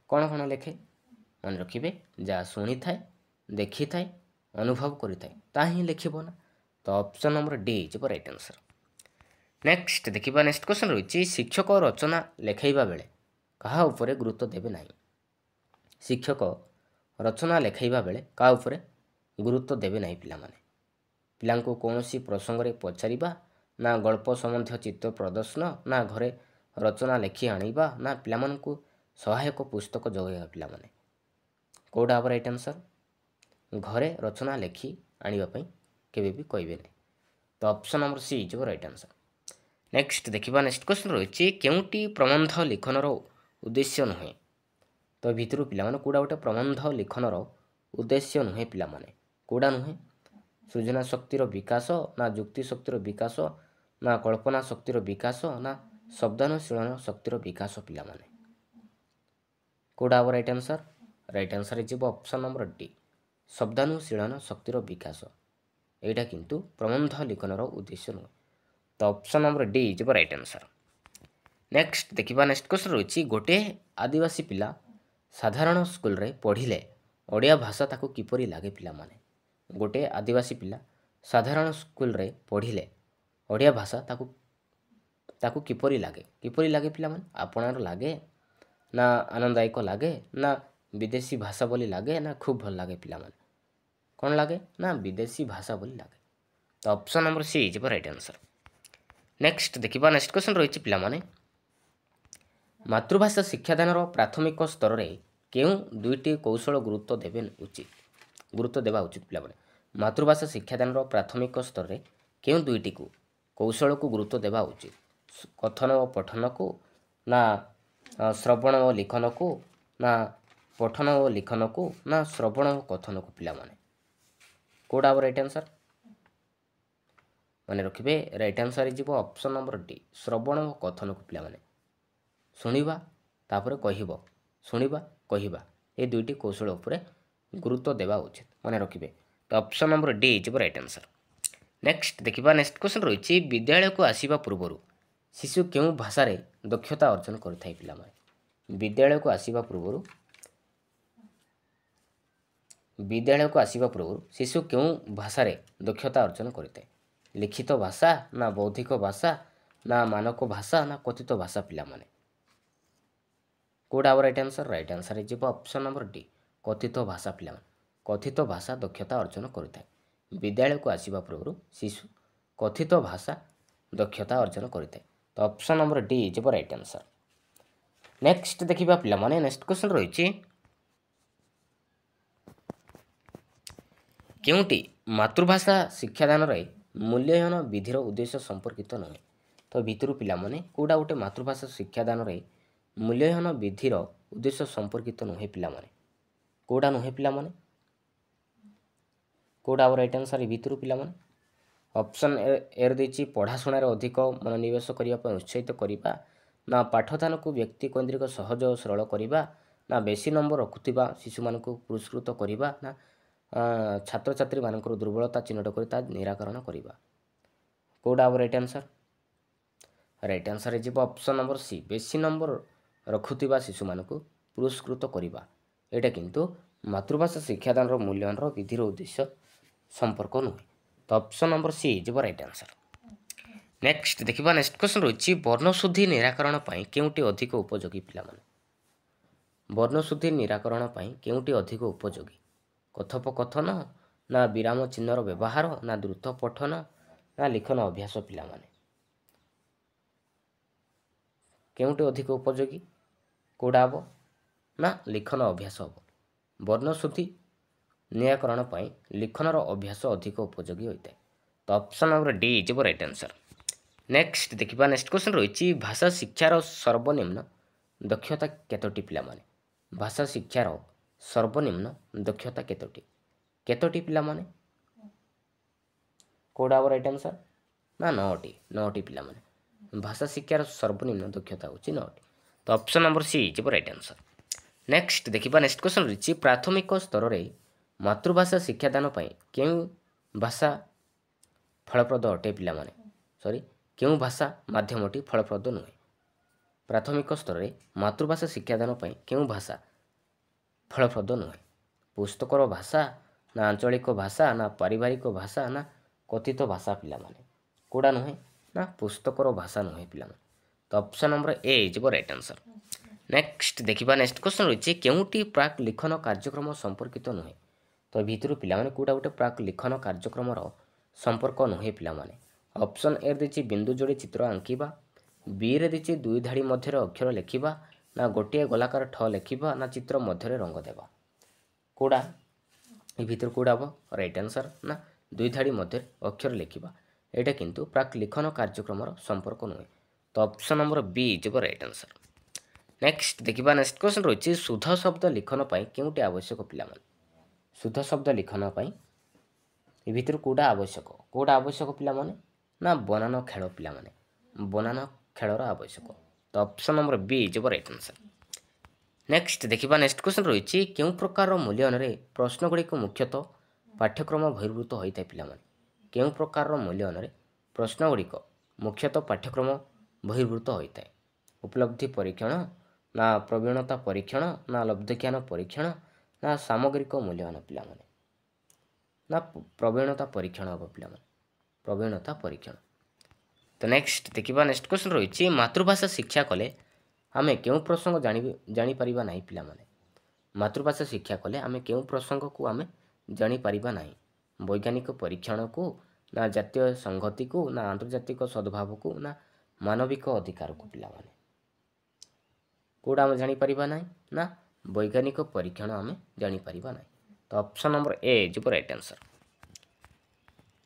କ'ଣ କ'ଣ ଲେଖେ? ମନେ ରଖିବେ, ଯାହା ଶୁଣିଥାଏ, ଦେଖିଥାଏ, ଅନୁଭବ କରିଥାଏ ତାହା ହିଁ ଲେଖିବ ନା। ତ ଅପସନ୍ ନମ୍ବର ଡି ଯିବ ରାଇଟ୍ ଆନ୍ସର୍। ନେକ୍ସଟ ଦେଖିବା, ନେକ୍ସଟ କ୍ୱେଶ୍ଚନ୍ ରହିଛି ଶିକ୍ଷକ ରଚନା ଲେଖାଇବା ବେଳେ କାହା ଉପରେ ଗୁରୁତ୍ୱ ଦେବେ ନାହିଁ? ଶିକ୍ଷକ ରଚନା ଲେଖାଇବା ବେଳେ କାହା ଉପରେ ଗୁରୁତ୍ୱ ଦେବେ ନାହିଁ ପିଲାମାନେ? ପିଲାଙ୍କୁ କୌଣସି ପ୍ରସଙ୍ଗରେ ପଚାରିବା, ନା ଗଳ୍ପ ସମ୍ବନ୍ଧୀୟ ଚିତ୍ର ପ୍ରଦର୍ଶନ, ନା ଘରେ ରଚନା ଲେଖି ଆଣିବା, ନା ପିଲାମାନଙ୍କୁ ସହାୟକ ପୁସ୍ତକ ଯୋଗାଇବା ପିଲାମାନେ? କେଉଁଟା ହେବ ରାଇଟ୍ ଆନ୍ସର୍? ଘରେ ରଚନା ଲେଖି ଆଣିବା ପାଇଁ କେବେ ବି କହିବେ ନାହିଁ। ତ ଅପସନ୍ ନମ୍ବର ସି ଯିବ ରାଇଟ୍ ଆନ୍ସର୍। ନେକ୍ସଟ ଦେଖିବା, ନେକ୍ସଟ କ୍ୱେଶ୍ଚନ୍ ରହିଛି କେଉଁଟି ପ୍ରବନ୍ଧ ଲିଖନର ଉଦ୍ଦେଶ୍ୟ ନୁହେଁ? ତ ଭିତରୁ ପିଲାମାନେ କେଉଁଟା ଗୋଟେ ପ୍ରବନ୍ଧ ଲିଖନର ଉଦ୍ଦେଶ୍ୟ ନୁହେଁ ପିଲାମାନେ? କେଉଁଟା ନୁହେଁ? ସୃଜନା ଶକ୍ତିର ବିକାଶ, ନା ଯୁକ୍ତି ଶକ୍ତିର ବିକାଶ, ନା କଳ୍ପନା ଶକ୍ତିର ବିକାଶ, ନା ଶବ୍ଦାନୁଶୀଳନ ଶକ୍ତିର ବିକାଶ ପିଲାମାନେ? କେଉଁଟା ହେବ ରାଇଟ୍ ଆନ୍ସର୍? ରାଇଟ୍ ଆନ୍ସର୍ ଯିବ ଅପସନ୍ ନମ୍ବର ଡି, ଶବ୍ଦାନୁଶୀଳନ ଶକ୍ତିର ବିକାଶ। ଏଇଟା କିନ୍ତୁ ପ୍ରବନ୍ଧ ଲିଖନର ଉଦ୍ଦେଶ୍ୟ ନୁହେଁ। ତ ଅପସନ୍ ନମ୍ବର ଡି ଯିବ ରାଇଟ୍ ଆନ୍ସର୍। ନେକ୍ସଟ ଦେଖିବା, ନେକ୍ସଟ କ୍ୱେଶ୍ଚନ୍ ରହିଛି ଗୋଟିଏ ଆଦିବାସୀ ପିଲା ସାଧାରଣ ସ୍କୁଲରେ ପଢ଼ିଲେ ଓଡ଼ିଆ ଭାଷା ତାକୁ କିପରି ଲାଗେ ପିଲାମାନେ? ଗୋଟିଏ ଆଦିବାସୀ ପିଲା ସାଧାରଣ ସ୍କୁଲରେ ପଢ଼ିଲେ ଓଡ଼ିଆ ଭାଷା ତାକୁ କିପରି ଲାଗେ? କିପରି ଲାଗେ ପିଲାମାନେ? ଆପଣାର ଲାଗେ, ନା ଆନନ୍ଦଦାୟକ ଲାଗେ, ନା ବିଦେଶୀ ଭାଷା ବୋଲି ଲାଗେ, ନା ଖୁବ୍ ଭଲ ଲାଗେ ପିଲାମାନେ? କ'ଣ ଲାଗେ? ନା ବିଦେଶୀ ଭାଷା ବୋଲି ଲାଗେ। ତ ଅପସନ୍ ନମ୍ବର ସି ଯିବ ରାଇଟ୍ ଆନ୍ସର୍। ନେକ୍ସଟ ଦେଖିବା, ନେକ୍ସଟ କ୍ୱେଶ୍ଚନ୍ ରହିଛି ପିଲାମାନେ ମାତୃଭାଷା ଶିକ୍ଷାଦାନର ପ୍ରାଥମିକ ସ୍ତରରେ କେଉଁ ଦୁଇଟି କୌଶଳ ଗୁରୁତ୍ୱ ଦେବା ଉଚିତ ପିଲାମାନେ? ମାତୃଭାଷା ଶିକ୍ଷାଦାନର ପ୍ରାଥମିକ ସ୍ତରରେ କେଉଁ ଦୁଇଟିକୁ କୌଶଳକୁ ଗୁରୁତ୍ୱ ଦେବା ଉଚିତ? କଥନ ଓ ପଠନକୁ, ନା ଶ୍ରବଣ ଓ ଲିଖନକୁ, ନା ପଠନ ଓ ଲିଖନକୁ, ନା ଶ୍ରବଣ ଓ କଥନକୁ ପିଲାମାନେ? କେଉଁଟା ହେବ ରାଇଟ୍ ଆନ୍ସର୍? ମନେ ରଖିବେ, ରାଇଟ୍ ଆନ୍ସର୍ ଯିବ ଅପସନ୍ ନମ୍ବର ଡି, ଶ୍ରବଣ ଓ କଥନକୁ ପିଲାମାନେ। ଶୁଣିବା ତାପରେ କହିବ, ଶୁଣିବା କହିବା, ଏ ଦୁଇଟି କୌଶଳ ଉପରେ ଗୁରୁତ୍ୱ ଦେବା ଉଚିତ, ମନେ ରଖିବେ। ତ ଅପସନ୍ ନମ୍ବର ଡି ଯିବ ରାଇଟ୍ ଆନ୍ସର୍। ନେକ୍ସଟ ଦେଖିବା, ନେକ୍ସଟ କ୍ୱେଶ୍ଚନ୍ ରହିଛି ବିଦ୍ୟାଳୟକୁ ଆସିବା ପୂର୍ବରୁ ଶିଶୁ କେଉଁ ଭାଷାରେ ଦକ୍ଷତା ଅର୍ଜନ କରିଥାଏ ପିଲାମାନେ? ବିଦ୍ୟାଳୟକୁ ଆସିବା ପୂର୍ବରୁ ଶିଶୁ କେଉଁ ଭାଷାରେ ଦକ୍ଷତା ଅର୍ଜନ କରିଥାଏ? ଲିଖିତ ଭାଷା, ନା ବୌଦ୍ଧିକ ଭାଷା, ନା ମାନକ ଭାଷା, ନା କଥିତ ଭାଷା ପିଲାମାନେ? କେଉଁଟା ହେବ ରାଇଟ୍ ଆନ୍ସର୍? ରାଇଟ୍ ଆନ୍ସର୍ ଯିବ ଅପସନ୍ ନମ୍ବର ଡି, କଥିତ ଭାଷା ପିଲାମାନେ। କଥିତ ଭାଷା ଦକ୍ଷତା ଅର୍ଜନ କରିଥାଏ। ବିଦ୍ୟାଳୟକୁ ଆସିବା ପୂର୍ବରୁ ଶିଶୁ କଥିତ ଭାଷା ଦକ୍ଷତା ଅର୍ଜନ କରିଥାଏ। ତ ଅପସନ୍ ନମ୍ବର ଡି ଯିବ ରାଇଟ୍ ଆନ୍ସର୍। ନେକ୍ସଟ ଦେଖିବା ପିଲାମାନେ, ନେକ୍ସଟ କ୍ୱେଶ୍ଚନ୍ ରହିଛି କେଉଁଟି ମାତୃଭାଷା ଶିକ୍ଷାଦାନରେ ମୂଲ୍ୟାୟନ ବିଧିର ଉଦ୍ଦେଶ୍ୟ ସମ୍ପର୍କିତ ନୁହେଁ? ତ ଭିତରୁ ପିଲାମାନେ କେଉଁଟା ଗୋଟେ ମାତୃଭାଷା ଶିକ୍ଷାଦାନରେ ମୂଲ୍ୟାୟନ ବିଧିର ଉଦ୍ଦେଶ୍ୟ ସମ୍ପର୍କିତ ନୁହେଁ ପିଲାମାନେ? କେଉଁଟା ନୁହେଁ ପିଲାମାନେ? କେଉଁଟା ହେବ ରାଇଟ୍ ଆନ୍ସର୍? ଭିତରୁ ପିଲାମାନେ ଅପସନ୍ ଏରେ ଦେଇଛି ପଢ଼ାଶୁଣାରେ ଅଧିକ ମନୋନିବେଶ କରିବା ପାଇଁ ଉତ୍ସାହିତ କରିବା, ନା ପାଠଦାନକୁ ବ୍ୟକ୍ତିକୈନ୍ଦ୍ରିକ ସହଜ ଓ ସରଳ କରିବା, ନା ବେଶୀ ନମ୍ବର ରଖୁଥିବା ଶିଶୁମାନଙ୍କୁ ପୁରସ୍କୃତ କରିବା, ନା ଛାତ୍ରଛାତ୍ରୀମାନଙ୍କର ଦୁର୍ବଳତା ଚିହ୍ନଟ କରି ତା ନିରାକରଣ କରିବା? କେଉଁଟା ହେବ ରାଇଟ୍ ଆନ୍ସର୍? ରାଇଟ୍ ଆନ୍ସର୍ ଯିବ ଅପସନ୍ ନମ୍ବର ସି, ବେଶୀ ନମ୍ବର ରଖୁଥିବା ଶିଶୁମାନଙ୍କୁ ପୁରସ୍କୃତ କରିବା। ଏଇଟା କିନ୍ତୁ ମାତୃଭାଷା ଶିକ୍ଷାଦାନର ମୂଲ୍ୟାୟନର ବିଧିର ଉଦ୍ଦେଶ୍ୟ ସମ୍ପର୍କ ନୁହେଁ। ତ ଅପସନ୍ ନମ୍ବର ସି ଯିବ ରାଇଟ୍ ଆନ୍ସର୍। ନେକ୍ସଟ ଦେଖିବା, ନେକ୍ସଟ କ୍ୱେଶ୍ଚନ୍ ରହିଛି ବର୍ଣ୍ଣଶୁଦ୍ଧି ନିରାକରଣ ପାଇଁ କେଉଁଟି ଅଧିକ ଉପଯୋଗୀ ପିଲାମାନେ? ବର୍ଣ୍ଣଶୁଦ୍ଧି ନିରାକରଣ ପାଇଁ କେଉଁଟି ଅଧିକ ଉପଯୋଗୀ? କଥୋପକଥନ, ନା ବିରାମ ଚିହ୍ନର ବ୍ୟବହାର, ନା ଦ୍ରୁତ ପଠନ, ନା ଲିଖନ ଅଭ୍ୟାସ ପିଲାମାନେ? କେଉଁଟି ଅଧିକ ଉପଯୋଗୀ? କେଉଁଟା ହେବ? ନା ଲିଖନ ଅଭ୍ୟାସ ହେବ। ବର୍ଣ୍ଣଶୁଦ୍ଧି ନିରାକରଣ ପାଇଁ ଲିଖନର ଅଭ୍ୟାସ ଅଧିକ ଉପଯୋଗୀ ହୋଇଥାଏ। ତ option number D is right answer. Next ଦେଖିବା ନେକ୍ସଟ କ୍ୱେଶ୍ଚନ୍ ରହିଛି ଭାଷା ଶିକ୍ଷାର ସର୍ବନିମ୍ନ ଦକ୍ଷତା କେତୋଟି ପିଲାମାନେ? ଭାଷା ଶିକ୍ଷାର ସର୍ବନିମ୍ନ ଦକ୍ଷତା କେତୋଟି ପିଲାମାନେ? କୋଉଟା ହେବ ରାଇଟ୍ ଆନ୍ସର୍? ନା 9ଟି ପିଲାମାନେ। ଭାଷା ଶିକ୍ଷାର ସର୍ବନିମ୍ନ ଦକ୍ଷତା ହେଉଛି 9ଟି। ତ ଅପସନ୍ ନମ୍ବର ସି ଯିବ ରାଇଟ୍ ଆନ୍ସର୍। ନେକ୍ସଟ ଦେଖିବା ନେକ୍ସଟ କ୍ୱେଶ୍ଚନ୍ ରହିଛି ପ୍ରାଥମିକ ସ୍ତରରେ ମାତୃଭାଷା ଶିକ୍ଷାଦାନ ପାଇଁ କେଉଁ ଭାଷା ଫଳପ୍ରଦ ଅଟେ ପିଲାମାନେ? କେଉଁ ଭାଷା ମାଧ୍ୟମଟି ଫଳପ୍ରଦ ନୁହେଁ? ପ୍ରାଥମିକ ସ୍ତରରେ ମାତୃଭାଷା ଶିକ୍ଷାଦାନ ପାଇଁ କେଉଁ ଭାଷା ଫଳପ୍ରଦ ନୁହେଁ? ପୁସ୍ତକର ଭାଷା ନା ଆଞ୍ଚଳିକ ଭାଷା ନା ପାରିବାରିକ ଭାଷା ନା କଥିତ ଭାଷା ପିଲାମାନେ? କୋଉଟା ନୁହେଁ? ନା ପୁସ୍ତକର ଭାଷା ନୁହେଁ ପିଲାମାନେ। ତ ଅପସନ୍ ନମ୍ବର ଏ ଯିବ ରାଇଟ୍ ଆନ୍ସର୍। ନେକ୍ସଟ ଦେଖିବା ନେକ୍ସଟ କ୍ୱେଶ୍ଚନ୍ ରହିଛି କେଉଁଟି ପ୍ରାକ୍ ଲିଖନ କାର୍ଯ୍ୟକ୍ରମ ସମ୍ପର୍କିତ ନୁହେଁ? ତ ଭିତରୁ ପିଲାମାନେ କୋଉଟା ଗୋଟେ ପ୍ରାକ୍ ଲିଖନ କାର୍ଯ୍ୟକ୍ରମର ସମ୍ପର୍କ ନୁହେଁ ପିଲାମାନେ? ଅପସନ୍ ଏ ଦେଇଛି ବିନ୍ଦୁ ଯୋଡ଼ି ଚିତ୍ର ଆଙ୍କିବା, ବିରେ ଦେଇଛି 2 ଧାଡ଼ି ମଧ୍ୟରେ ଅକ୍ଷର ଲେଖିବା, ନା ଗୋଟିଏ ଗୋଲାକାର ଠ ଲେଖିବା, ନା ଚିତ୍ର ମଧ୍ୟରେ ରଙ୍ଗ ଦେବା? କୋଉଟା ଏ ଭିତରୁ କୋଉଟା ହେବ ରାଇଟ୍ ଆନ୍ସର୍? ନା 2 ଧାଡ଼ି ମଧ୍ୟରେ ଅକ୍ଷର ଲେଖିବା। ଏଇଟା କିନ୍ତୁ ପ୍ରାକ୍ ଲିଖନ କାର୍ଯ୍ୟକ୍ରମର ସମ୍ପର୍କ ନୁହେଁ। ତ ଅପସନ୍ ନମ୍ବର ବି ଯିବ ରାଇଟ୍ ଆନ୍ସର୍। ନେକ୍ସଟ ଦେଖିବା ନେକ୍ସଟ କ୍ୱେଶ୍ଚନ୍ ରହିଛି ଶୁଦ୍ଧ ଶବ୍ଦ ଲିଖନ ପାଇଁ କେଉଁଟି ଆବଶ୍ୟକ ପିଲାମାନେ? ଶୁଦ୍ଧ ଶବ୍ଦ ଲିଖନ ପାଇଁ ଏ ଭିତରୁ କୋଉଟା ଆବଶ୍ୟକ ପିଲାମାନେ? ନା ବନାନ ଖେଳ ପିଲାମାନେ। ବନାନ ଖେଳର ଆବଶ୍ୟକ। ତ ଅପସନ୍ ନମ୍ବର ବି ଯିବ ରାଇଟ୍ ଆନ୍ସର୍। ନେକ୍ସଟ ଦେଖିବା ନେକ୍ସଟ କ୍ୱେଶ୍ଚନ୍ ରହିଛି କେଉଁ ପ୍ରକାରର ମୂଲ୍ୟାୟନରେ ପ୍ରଶ୍ନଗୁଡ଼ିକ ମୁଖ୍ୟତଃ ପାଠ୍ୟକ୍ରମ ବହିର୍ଭୂତ ହୋଇଥାଏ ପିଲାମାନେ? କେଉଁ ପ୍ରକାରର ମୂଲ୍ୟାୟନରେ ପ୍ରଶ୍ନଗୁଡ଼ିକ ମୁଖ୍ୟତଃ ପାଠ୍ୟକ୍ରମ ବହିର୍ଭୂତ ହୋଇଥାଏ? ଉପଲବ୍ଧି ପରୀକ୍ଷଣ, ନା ପ୍ରବୀଣତା ପରୀକ୍ଷଣ, ନା ଲବ୍ଧଜ୍ଞାନ ପରୀକ୍ଷଣ, ନା ସାମଗ୍ରିକ ମୂଲ୍ୟାୟନ ପିଲାମାନେ? ନା ପ୍ରବୀଣତା ପରୀକ୍ଷଣ ହେବ ପିଲାମାନେ। ପ୍ରବୀଣତା ପରୀକ୍ଷଣ। ତ ନେକ୍ସଟ ଦେଖିବା ନେକ୍ସଟ କ୍ୱେଶ୍ଚନ୍ ରହିଛି ମାତୃଭାଷା ଶିକ୍ଷା କଲେ ଆମେ କେଉଁ ପ୍ରସଙ୍ଗ ଜାଣିପାରିବା ନାହିଁ ପିଲାମାନେ? ମାତୃଭାଷା ଶିକ୍ଷା କଲେ ଆମେ କେଉଁ ପ୍ରସଙ୍ଗକୁ ଆମେ ଜାଣିପାରିବା ନାହିଁ? ବୈଜ୍ଞାନିକ ପରୀକ୍ଷଣକୁ, ନା ଜାତୀୟ ସଂହତିକୁ, ନା ଆନ୍ତର୍ଜାତିକ ସଦ୍ଭାବକୁ, ନା ମାନବିକ ଅଧିକାରକୁ ପିଲାମାନେ? କୋଉଟା ଆମେ ଜାଣିପାରିବା ନାହିଁ? ନା ବୈଜ୍ଞାନିକ ପରୀକ୍ଷଣ ଆମେ ଜାଣିପାରିବା ନାହିଁ। ତ ଅପସନ୍ ନମ୍ବର ଏ ଯିବ ରାଇଟ୍ ଆନ୍ସର୍।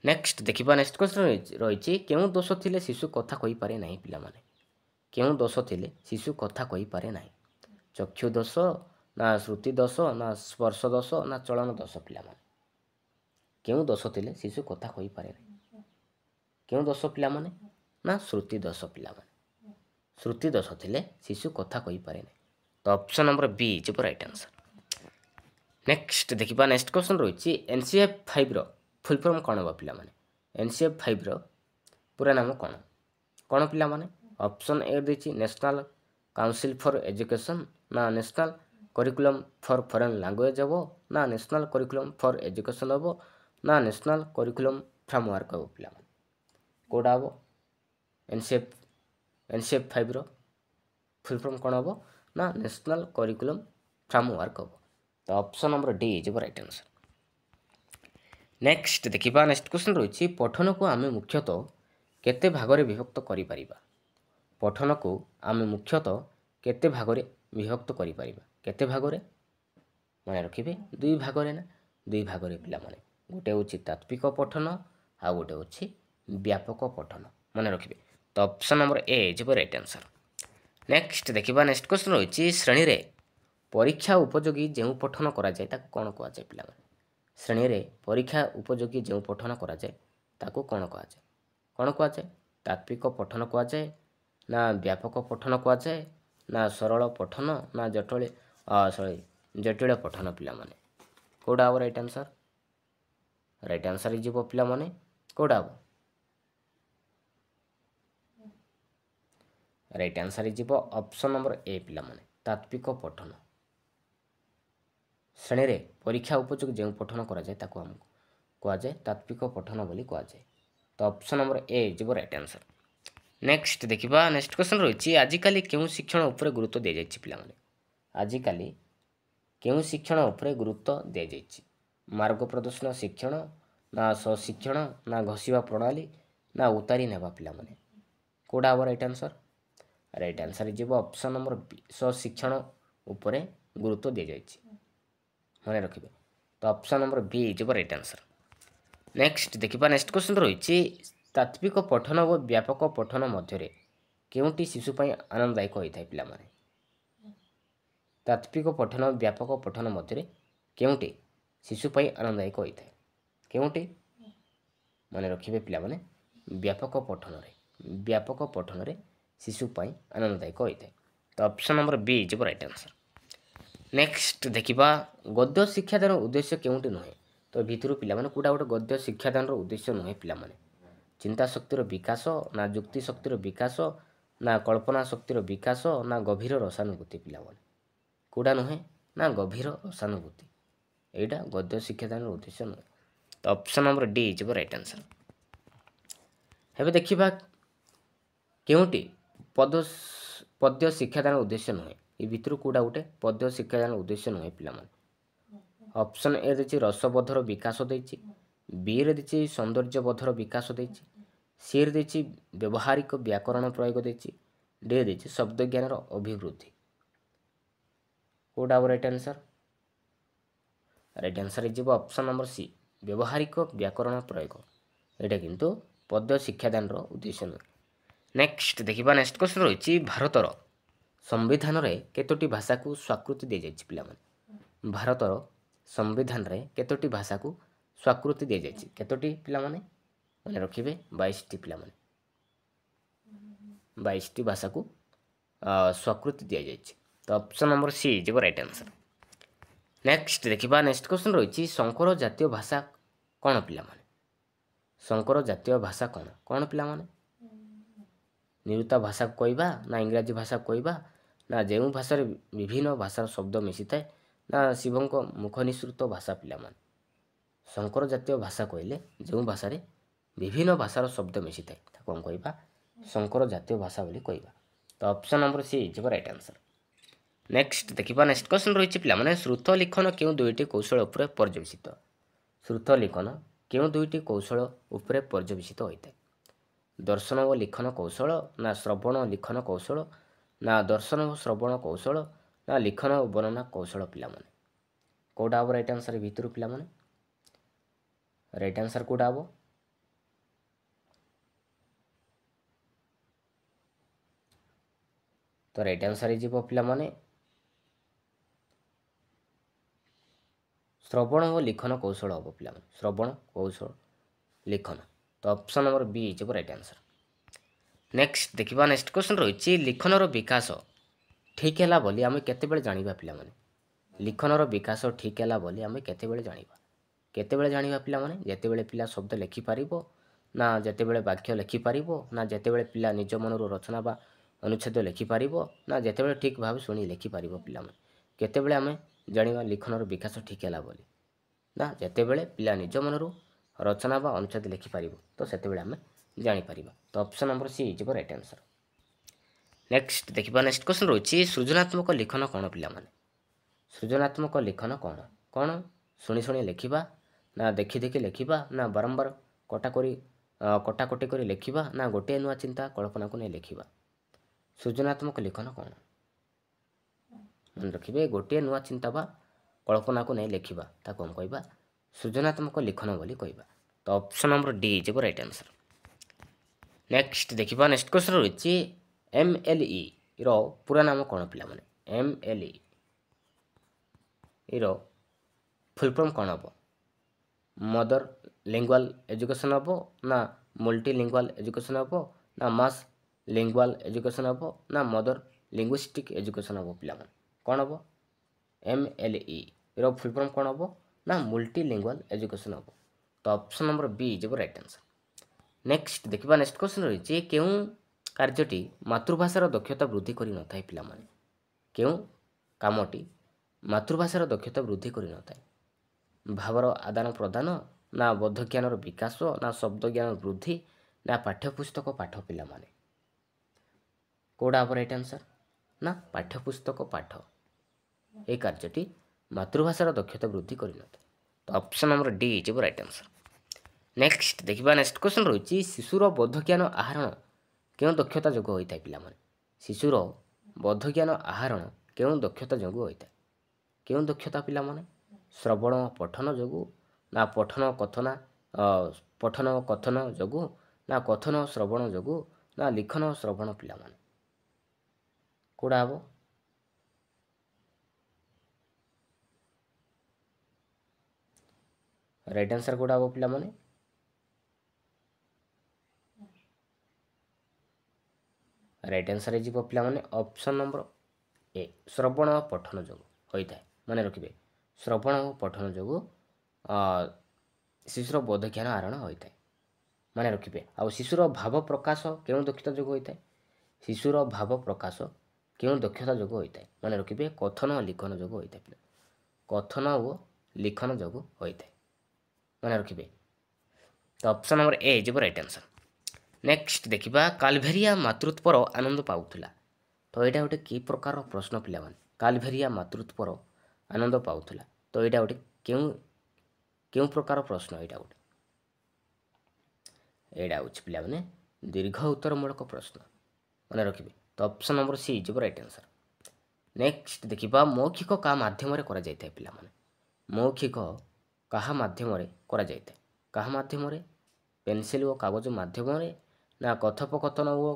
ନେକ୍ସଟ ଦେଖିବା ନେକ୍ସଟ କ୍ୱେଶ୍ଚନ୍ ରହିଛି କେଉଁ ଦୋଷ ଥିଲେ ଶିଶୁ କଥା କହିପାରେ ନାହିଁ ପିଲାମାନେ? କେଉଁ ଦୋଷ ଥିଲେ ଶିଶୁ କଥା କହିପାରେ ନାହିଁ? ଚକ୍ଷୁ ଦୋଷ, ନା ଶ୍ରୁତି ଦୋଷ, ନା ସ୍ପର୍ଶ ଦୋଷ, ନା ଚଳନ ଦୋଷ ପିଲାମାନେ? କେଉଁ ଦୋଷ ଥିଲେ ଶିଶୁ କଥା କହିପାରେ ନାହିଁ? କେଉଁ ଦୋଷ ପିଲାମାନେ? ନା ଶ୍ରୁତି ଦୋଷ ପିଲାମାନେ। ଶ୍ରୁତି ଦୋଷ ଥିଲେ ଶିଶୁ କଥା କହିପାରେ ନାହିଁ। ତ ଅପସନ୍ ନମ୍ବର ବି ଯିବ ରାଇଟ୍ ଆନ୍ସର୍। ନେକ୍ସଟ ଦେଖିବା ନେକ୍ସଟ କ୍ୱେଶ୍ଚନ୍ ରହିଛି NCF5ର ଫୁଲ୍ ଫର୍ମ କ'ଣ ହେବ ପିଲାମାନେ? NCF5ର ପୁରା ନାମ କ'ଣ ପିଲାମାନେ? ଅପସନ୍ ଏ ଦେଇଛି ନ୍ୟାସନାଲ୍ କାଉନସିଲ୍ ଫର୍ ଏଜୁକେସନ୍, ନା national curriculum for foreign language ହେବ, ନା ନ୍ୟାସନାଲ୍ କରିକୁଲମ୍ ଫର୍ ଏଜୁକେସନ୍ ହେବ, ନା ନ୍ୟାସନାଲ୍ କରିକୁଲମ୍ ଫ୍ରେମୱାର୍କ ହେବ ପିଲାମାନେ? କୋଉଟା ହେବ? NCF5ର ଫୁଲ୍ ଫର୍ମ କ'ଣ ହେବ? ନା ନ୍ୟାସନାଲ୍ କରିକୁଲମ୍ ଫ୍ରେମୱାର୍କ ହେବ। ତ ଅପସନ୍ ନମ୍ବର ଡି ଯିବ ରାଇଟ୍ ଆନ୍ସର୍। ନେକ୍ସଟ ଦେଖିବା ନେକ୍ସଟ କ୍ୱେଶ୍ଚନ୍ ରହିଛି ପଠନକୁ ଆମେ ମୁଖ୍ୟତଃ କେତେ ଭାଗରେ ବିଭକ୍ତ କରିପାରିବା? ପଠନକୁ ଆମେ ମୁଖ୍ୟତଃ କେତେ ଭାଗରେ ବିଭକ୍ତ କରିପାରିବା? କେତେ ଭାଗରେ? ମନେ ରଖିବେ 2 ଭାଗରେ ନା 2 ଭାଗରେ ପିଲାମାନେ। ଗୋଟେ ହେଉଛି ତାତ୍ତ୍ୱିକ ପଠନ, ଆଉ ଗୋଟେ ହେଉଛି ବ୍ୟାପକ ପଠନ। ମନେ ରଖିବେ। ତ ଅପସନ୍ ନମ୍ବର ଏ ଯିବ ରାଇଟ୍ ଆନ୍ସର୍। ନେକ୍ସଟ ଦେଖିବା ନେକ୍ସଟ କ୍ୱେଶ୍ଚନ୍ ରହିଛି ଶ୍ରେଣୀରେ ପରୀକ୍ଷା ଉପଯୋଗୀ ଯେଉଁ ପଠନ କରାଯାଏ ତାକୁ କ'ଣ କୁହାଯାଏ ପିଲାମାନେ? ଶ୍ରେଣୀରେ ପରୀକ୍ଷା ଉପଯୋଗୀ ଯେଉଁ ପଠନ କରାଯାଏ ତାକୁ କ'ଣ କୁହାଯାଏ? ତାତ୍ତ୍ୱିକ ପଠନ କୁହାଯାଏ, ନା ବ୍ୟାପକ ପଠନ କୁହାଯାଏ, ନା ସରଳ ପଠନ, ନା ଜଟିଳ ପଠନ ପିଲାମାନେ? କୋଉଟା ହେବ ରାଇଟ୍ ଆନ୍ସର୍? ରାଇଟ୍ ଆନ୍ସର୍ ଯିବ ପିଲାମାନେ କୋଉଟା ହେବ? ରାଇଟ୍ ଆନ୍ସର୍ ଯିବ ଅପସନ୍ ନମ୍ବର ଏ ପିଲାମାନେ ତାତ୍ତ୍ୱିକ ପଠନ। ଶ୍ରେଣୀରେ ପରୀକ୍ଷା ଉପଯୋଗୀ ଯେଉଁ ପଠନ କରାଯାଏ ତାକୁ ଆମକୁ କୁହାଯାଏ ତାତ୍ତ୍ୱିକ ପଠନ ବୋଲି କୁହାଯାଏ। ତ ଅପସନ୍ ନମ୍ବର ଏ ଯିବ ରାଇଟ୍ ଆନ୍ସର୍। ନେକ୍ସଟ ଦେଖିବା ନେକ୍ସଟ କ୍ୱେଶ୍ଚନ୍ ରହିଛି ଆଜିକାଲି କେଉଁ ଶିକ୍ଷଣ ଉପରେ ଗୁରୁତ୍ୱ ଦିଆଯାଇଛି ପିଲାମାନେ? ଆଜିକାଲି କେଉଁ ଶିକ୍ଷଣ ଉପରେ ଗୁରୁତ୍ୱ ଦିଆଯାଇଛି? ମାର୍ଗ ପ୍ରଦର୍ଶନ ଶିକ୍ଷଣ, ନା ସ୍ୱଶିକ୍ଷଣ, ନା ଘୋଷିବା ପ୍ରଣାଳୀ, ନା ଉତାରି ନେବା ପିଲାମାନେ? କୋଉଟା ହେବ ରାଇଟ୍ ଆନ୍ସର୍? ରାଇଟ୍ ଆନ୍ସର୍ ଯିବ ଅପସନ୍ ନମ୍ବର ବି ସ୍ୱଶିକ୍ଷଣ ଉପରେ ଗୁରୁତ୍ୱ ଦିଆଯାଇଛି। ମନେ ରଖିବେ। ତ तो option number B is right answer. Next देखिबा नेक्स्ट क्वेश्चन रही तात्विक पठन और व्यापक पठन मध्य केउंटी शिशु पई आनंददायक होइथाय पिला माने। तात्विक पठन और व्यापक पठन मध्य केउंटी शिशु पई आनंददायक होइथाय केउंटी माने रखिबे पिला माने व्यापक पठन रे शिशु पई आनंददायक होइथाय। तो option number B is right answer. Next देखिबा गद्य शिक्षादान उद्देश्य केउंटी नुहे। तो भितर पिला माने कोडा गोटे गद्य शिक्षादान उद्देश्य नुहे पिला माने चिंता शक्तिर विकास ना जुक्ति शक्तिर विकास ना कल्पना शक्तिर विकास ना गभीर रसानुभूति पिला माने कोडा नुहे ना गभीर रसानुभूति एटा गद्य शिक्षादान उद्देश्य नुहे। तो option number D is right answer. हेबे देखिबा केउंटी पद्य शिक्षादान उद्देश्य नुहे ए भितर कोडा गोटे पद्य शिक्षादान उद्देश्य नुहे पिला माने। ऑप्शन ए देछि रसबोधर विकास देछि, बी रे देछि सौंदर्यबोधर विकास देछि, सी रे देछि व्यवहारिक व्याकरण प्रयोग देछि, डी देछि शब्द ज्ञानर अभिवृद्धि कोडा right answer. Right answer is option number C व्यवहारिक व्याकरण प्रयोग एटा किंतु पद्य शिक्षादान उद्देश्य नुहे। नेक्स्ट देखिबा नेक्स्ट क्वेश्चन रही भारतर संविधान रे केतोटी भाषा को स्वीकृति दे जायछि पिला माने। भारतर संविधान रे केतोटी भाषा को स्वीकृति दे जायछि केतोटी पिला माने माने रखिबे 22 टी पिला माने 22 टी भाषा को स्वीकृति दे जायछि। तो option number C is right answer. Next देखिबा नेक्स्ट क्वेश्चन रही संकर जातीय भाषा कौन पिला माने। संकर जातीय भाषा कौन पिला माने निरुता भाषा को कहबा ना इंग्राजी भाषा को कहबा ना जेउ भाषा रे विभिन्न भाषार शब्द मिसी थाए ना शिवं को मुख निसृत भाषा पिला माने। संकर जातीय भाषा कहले जो भाषा रे विभिन्न भाषार शब्द मिसी थाए ताको कहबा संकर जातीय भाषा बोली कहबा। तो option number C is right answer. Next देखिबा नेक्स्ट क्वेश्चन रही पिला माने श्रुत लिखन केउ दुईटी कौशल उपरे पर्यवेसित। श्रुत लिखन केउ दुईटी कौशल उपरे पर्यवेसित होइते दर्शन व लिखन कौशल ना श्रवण लिखन कौशल ना दर्शन व श्रवण कौशल ना लिखन व वर्णना कौशल पिला माने कोडा हम राइट आंसर भितर पिला माने राइट आंसर कोडा हम तो राइट आंसर इजिबो पिला माने श्रवण व लिखन कौशल हम पिला माने श्रवण कौशल लिखन। तो option number B is right answer. Next देखिबा नेक्स्ट क्वेश्चन रही लिखनर विकास ठीक है बोली आम केतेबेले जानिबा पिला माने लिखनर विकास ठीक है बोली आम केतेबेले जानिबा पिला माने जेतेबेले पिला शब्द लिखि पारिबो ना जेतेबेले वाक्य लिखि पारिबो ना जेतेबेले पिला निज मनरू रचना बा अनुच्छेद लिखि पारिबो ना जेतेबेले ठीक भाव शुणी लिखि पारिबो पिला माने केतेबेले आम जानिबा लिखनर विकास ठीक है बोली ना जेतेबेले पिला निज मनरू रचना बा अनुच्छेद लिखि पारिबो तो सेतेबेले आम जानि पारिबा। तो option number C is right answer. Next देखिबा नेक्स्ट क्वेश्चन रही सृजनात्मक लिखन कौन पिला माने सृजनात्मक लिखन कौन शुणी शुणी लिखिबा ना देखि देखि लिखिबा ना बारंबार कटाकटी करी लिखिबा ना गोटे नुआ चिंता कल्पना को नहीं लिखिबा सृजनात्मक लिखन कौन मन रखिबे गोटे नुआ चिंता बा कल्पना को नहीं लिखिबा ताको हम कहबा सृजनात्मक लिखन बोली कहबा। तो option number D is right answer. Next देखिबा नेक्स्ट क्वेश्चन रही MLE रो पूरा नाम कौन पिला माने MLE रो फुल फॉर्म कौन हम मदर लिंगुअल एजुकेशन हम ना मल्टीलिंगुअल एजुकेशन हम ना मास लिंगुअल एजुकेशन हम ना मदर लिंग्विस्टिक एजुकेशन हम पिला माने कौन हम MLE रो फुल फॉर्म कौन हम ना मल्टीलिंगुअल एजुकेशन हम। तो option number B is right answer. Next देखिबा नेक्स्ट क्वेश्चन रही केउ कार्यटी मातृभाषार दक्षता वृद्धि करि नथाय पिला माने केउ कामटी मातृभाषार दक्षता वृद्धि करि नथाय भावर आदान प्रदान ना बोध ज्ञानर विकास ना शब्द ज्ञान वृद्धि ना पाठ्यपुस्तक पाठ पिला माने कोडा हम राइट आंसर ना पाठ्यपुस्तक पाठ ए कार्यटी मातृभाषार दक्षता वृद्धि करि नथाय। तो option number D is right answer. Next देखिबा नेक्स्ट क्वेश्चन रही शिशुर बोध ज्ञान आहरण क्यों दक्षता जोग होता है पिला माने शिशुर बोध ज्ञान आहरण क्यों दक्षता जोग होता है क्यों दक्षता पिला माने ଶ୍ରବଣ ପଠନ ଯୋଗୁଁ ନା ପଠନ କଥନ ଯୋଗୁଁ ନା କଥନ ଶ୍ରବଣ ଯୋଗୁଁ ନା ଲିଖନ ଶ୍ରବଣ ପିଲାମାନେ କେଉଁଟା ହେବ? ରାଇଟ୍ ଆନ୍ସର୍ କେଉଁଟା ହେବ ପିଲାମାନେ? ରାଇଟ୍ ଆନ୍ସର୍ ହେଇଯିବ ପିଲାମାନେ ଅପସନ୍ ନମ୍ବର ଏ ଶ୍ରବଣ ପଠନ ଯୋଗୁଁ ହୋଇଥାଏ। ମନେ ରଖିବେ ଶ୍ରବଣ ଓ ପଠନ ଯୋଗୁଁ ଶିଶୁର ବୋଧଜ୍ଞାନ ଆହରଣ ହୋଇଥାଏ। ମନେ ରଖିବେ। ଆଉ ଶିଶୁର ଭାବ ପ୍ରକାଶ କେଉଁ ଦକ୍ଷତା ଯୋଗୁଁ ହୋଇଥାଏ? ଶିଶୁର ଭାବ ପ୍ରକାଶ କେଉଁ ଦକ୍ଷତା ଯୋଗୁଁ ହୋଇଥାଏ? ମନେ ରଖିବେ କଥନ ଓ ଲିଖନ ଯୋଗୁଁ ହୋଇଥାଏ। କଥନ ଓ ଲିଖନ ଯୋଗୁଁ ହୋଇଥାଏ। ମନେ ରଖିବେ। ତ ଅପସନ୍ ନମ୍ବର ଏ ହେଇଯିବ ରାଇଟ୍ ଆନ୍ସର୍। ନେକ୍ସଟ ଦେଖିବା କାଲଭେରିଆ ମାତୃତ୍ୱର ଆନନ୍ଦ ପାଉଥିଲା। ତ ଏଇଟା ଗୋଟେ କି ପ୍ରକାରର ପ୍ରଶ୍ନ ପିଲାମାନେ? କାଲଭେରିଆ ମାତୃତ୍ୱର ଆନନ୍ଦ ପାଉଥିଲା। ତ ଏଇଟା ଗୋଟେ କେଉଁ ପ୍ରକାର ପ୍ରଶ୍ନ? ଏଇଟା ହେଉଛି ପିଲାମାନେ ଦୀର୍ଘ ଉତ୍ତରମୂଳକ ପ୍ରଶ୍ନ। ମନେ ରଖିବେ। ତ ଅପସନ୍ ନମ୍ବର ସି ହେଇଯିବ ରାଇଟ୍ ଆନ୍ସର୍। ନେକ୍ସଟ ଦେଖିବା ମୌଖିକ କାହା ମାଧ୍ୟମରେ କରାଯାଇଥାଏ ପିଲାମାନେ? ମୌଖିକ କାହା ମାଧ୍ୟମରେ କରାଯାଇଥାଏ? କାହା ମାଧ୍ୟମରେ? ପେନସିଲ ଓ କାଗଜ ମାଧ୍ୟମରେ ନା କଥୋପକଥନ ଓ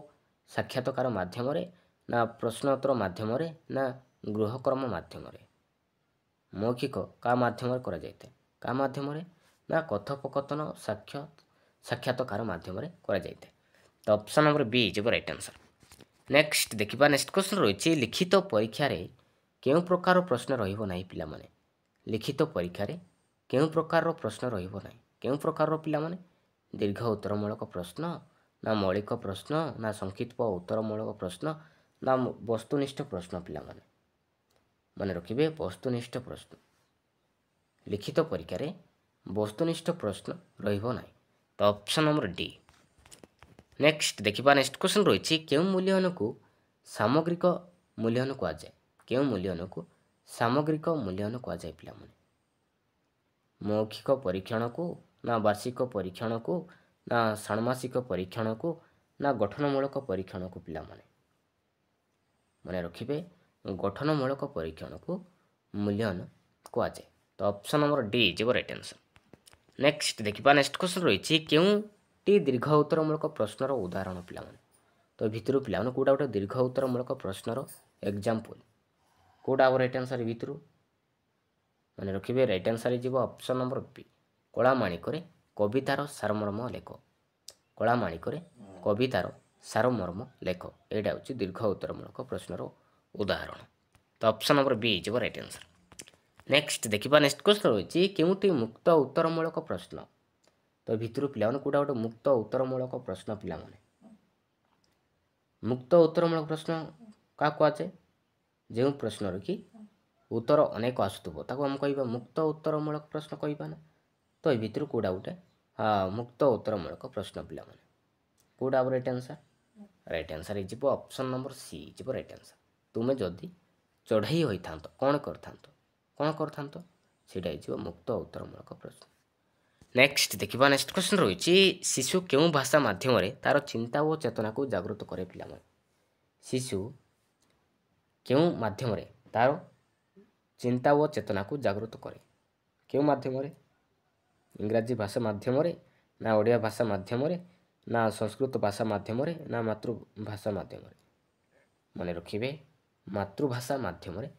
ସାକ୍ଷାତକାର ମାଧ୍ୟମରେ ନା ପ୍ରଶ୍ନୋତ୍ତର ମାଧ୍ୟମରେ ନା ଗୃହକର୍ମ ମାଧ୍ୟମରେ? ମୌଖିକ କାହା ମାଧ୍ୟମରେ କରାଯାଇଥାଏ? କାହା ମାଧ୍ୟମରେ? ନା କଥୋପକଥନ ସାକ୍ଷାତକାର ମାଧ୍ୟମରେ କରାଯାଇଥାଏ। ତ ଅପସନ୍ ନମ୍ବର ବି ହେଇଯିବ ରାଇଟ୍ ଆନ୍ସର୍। ନେକ୍ସଟ ଦେଖିବା ନେକ୍ସଟ କ୍ୱେଶ୍ଚନ୍ ରହିଛି ଲିଖିତ ପରୀକ୍ଷାରେ କେଉଁ ପ୍ରକାର ପ୍ରଶ୍ନ ରହିବ ନାହିଁ ପିଲାମାନେ? ଲିଖିତ ପରୀକ୍ଷାରେ କେଉଁ ପ୍ରକାରର ପ୍ରଶ୍ନ ରହିବ ନାହିଁ? କେଉଁ ପ୍ରକାରର ପିଲାମାନେ? ଦୀର୍ଘ ଉତ୍ତରମୂଳକ ପ୍ରଶ୍ନ ନା ମୌଳିକ ପ୍ରଶ୍ନ ନା ସଂକ୍ଷିପ୍ତ ଉତ୍ତରମୂଳକ ପ୍ରଶ୍ନ ନା ବସ୍ତୁନିଷ୍ଠ ପ୍ରଶ୍ନ ପିଲାମାନେ? ମନେ ରଖିବେ ବସ୍ତୁନିଷ୍ଠ ପ୍ରଶ୍ନ। ଲିଖିତ ପରୀକ୍ଷାରେ ବସ୍ତୁନିଷ୍ଠ ପ୍ରଶ୍ନ ରହିବ ନାହିଁ। ତ ଅପସନ୍ ନମ୍ବର ଡି। ନେକ୍ସଟ ଦେଖିବା ନେକ୍ସଟ କ୍ୱେଶ୍ଚନ୍ ରହିଛି କେଉଁ ମୂଲ୍ୟାୟନକୁ ସାମଗ୍ରିକ ମୂଲ୍ୟାୟନ କୁହାଯାଏ? କେଉଁ ମୂଲ୍ୟାୟନକୁ ସାମଗ୍ରିକ ମୂଲ୍ୟାୟନ କୁହାଯାଏ ପିଲାମାନେ? ମୌଖିକ ପରୀକ୍ଷଣକୁ ନା ବାର୍ଷିକ ପରୀକ୍ଷଣକୁ ନା ଷାଣ୍ମାସିକ ପରୀକ୍ଷଣକୁ ନା ଗଠନମୂଳକ ପରୀକ୍ଷଣକୁ ପିଲାମାନେ? ମନେ ରଖିବେ ଗଠନମୂଳକ ପରୀକ୍ଷଣକୁ ମୂଲ୍ୟାୟନ କୁହାଯାଏ। ତ ଅପସନ୍ ନମ୍ବର ଡି ଯିବ ରାଇଟ୍ ଆନ୍ସର୍। ନେକ୍ସଟ ଦେଖିବା ନେକ୍ସଟ କ୍ୱେଶ୍ଚନ୍ ରହିଛି କେଉଁଟି ଦୀର୍ଘ ଉତ୍ତରମୂଳକ ପ୍ରଶ୍ନର ଉଦାହରଣ ପିଲାମାନେ? ତ ଭିତରୁ ପିଲାମାନେ କେଉଁଟା ଗୋଟେ ଦୀର୍ଘ ଉତ୍ତରମୂଳକ ପ୍ରଶ୍ନର ଏକ୍ଜାମ୍ପଲ୍? କେଉଁଟା ହେବ ରାଇଟ୍ ଆନ୍ସର୍ ଭିତରୁ? ମନେ ରଖିବେ ରାଇଟ୍ ଆନ୍ସର୍ ହେଇଯିବ ଅପସନ୍ ନମ୍ବର ବି କଳାମାଣିକରେ କବିତାର ସାରମର୍ମ ଲେଖ। କଳାମାଣିକରେ କବିତାର ସାରମର୍ମ ଲେଖ। ଏଇଟା ହେଉଛି ଦୀର୍ଘ ଉତ୍ତରମୂଳକ ପ୍ରଶ୍ନର ଉଦାହରଣ। ତ ଅପସନ୍ ନମ୍ବର ବି ହେଇଯିବ ରାଇଟ୍ ଆନ୍ସର୍। ନେକ୍ସଟ ଦେଖିବା ନେକ୍ସଟ କ୍ୱେଶ୍ଚନ୍ ରହିଛି କେଉଁଟି ମୁକ୍ତ ଉତ୍ତରମୂଳକ ପ୍ରଶ୍ନ? ତ ଭିତରୁ ପିଲାମାନେ କେଉଁଟା ଗୋଟେ ମୁକ୍ତ ଉତ୍ତରମୂଳକ ପ୍ରଶ୍ନ ପିଲାମାନେ? ମୁକ୍ତ ଉତ୍ତରମୂଳକ ପ୍ରଶ୍ନ କାହା କୁହାଯାଏ? ଯେଉଁ ପ୍ରଶ୍ନର କି ଉତ୍ତର ଅନେକ ଆସୁଥିବ ତାକୁ ଆମେ କହିବା ମୁକ୍ତ ଉତ୍ତରମୂଳକ ପ୍ରଶ୍ନ କହିବା ନା? ତ ଏ ଭିତରୁ କେଉଁଟା ଗୋଟେ ମୁକ୍ତ ଉତ୍ତରମୂଳକ ପ୍ରଶ୍ନ ପିଲାମାନେ? କେଉଁଟା ହେବ ରାଇଟ୍ ଆନ୍ସର୍? ରାଇଟ୍ ଆନ୍ସର୍ ହେଇଯିବ ଅପସନ୍ ନମ୍ବର ସି ହେଇଯିବ ରାଇଟ୍ ଆନ୍ସର୍। ତୁମେ ଯଦି ଚଢ଼େଇ ହୋଇଥାନ୍ତ କ'ଣ କରିଥାନ୍ତ? ସେଇଟା ହେଇଯିବ ମୁକ୍ତ ଉତ୍ତରମୂଳକ ପ୍ରଶ୍ନ। ନେକ୍ସଟ ଦେଖିବା ନେକ୍ସଟ କ୍ୱେଶ୍ଚନ୍ ରହିଛି ଶିଶୁ କେଉଁ ଭାଷା ମାଧ୍ୟମରେ ତାର ଚିନ୍ତା ଓ ଚେତନାକୁ ଜାଗୃତ କରେ ପିଲାମାନେ? ଶିଶୁ କେଉଁ ମାଧ୍ୟମରେ ତାର ଚିନ୍ତା ଓ ଚେତନାକୁ ଜାଗୃତ କରେ? କେଉଁ ମାଧ୍ୟମରେ? ଇଂରାଜୀ ଭାଷା ମାଧ୍ୟମରେ ନା ଓଡ଼ିଆ ଭାଷା ମାଧ୍ୟମରେ ନା ସଂସ୍କୃତ ଭାଷା ମାଧ୍ୟମରେ ନା ମାତୃଭାଷା ମାଧ୍ୟମରେ? ମନେ ରଖିବେ ମାତୃଭାଷା ମାଧ୍ୟମରେ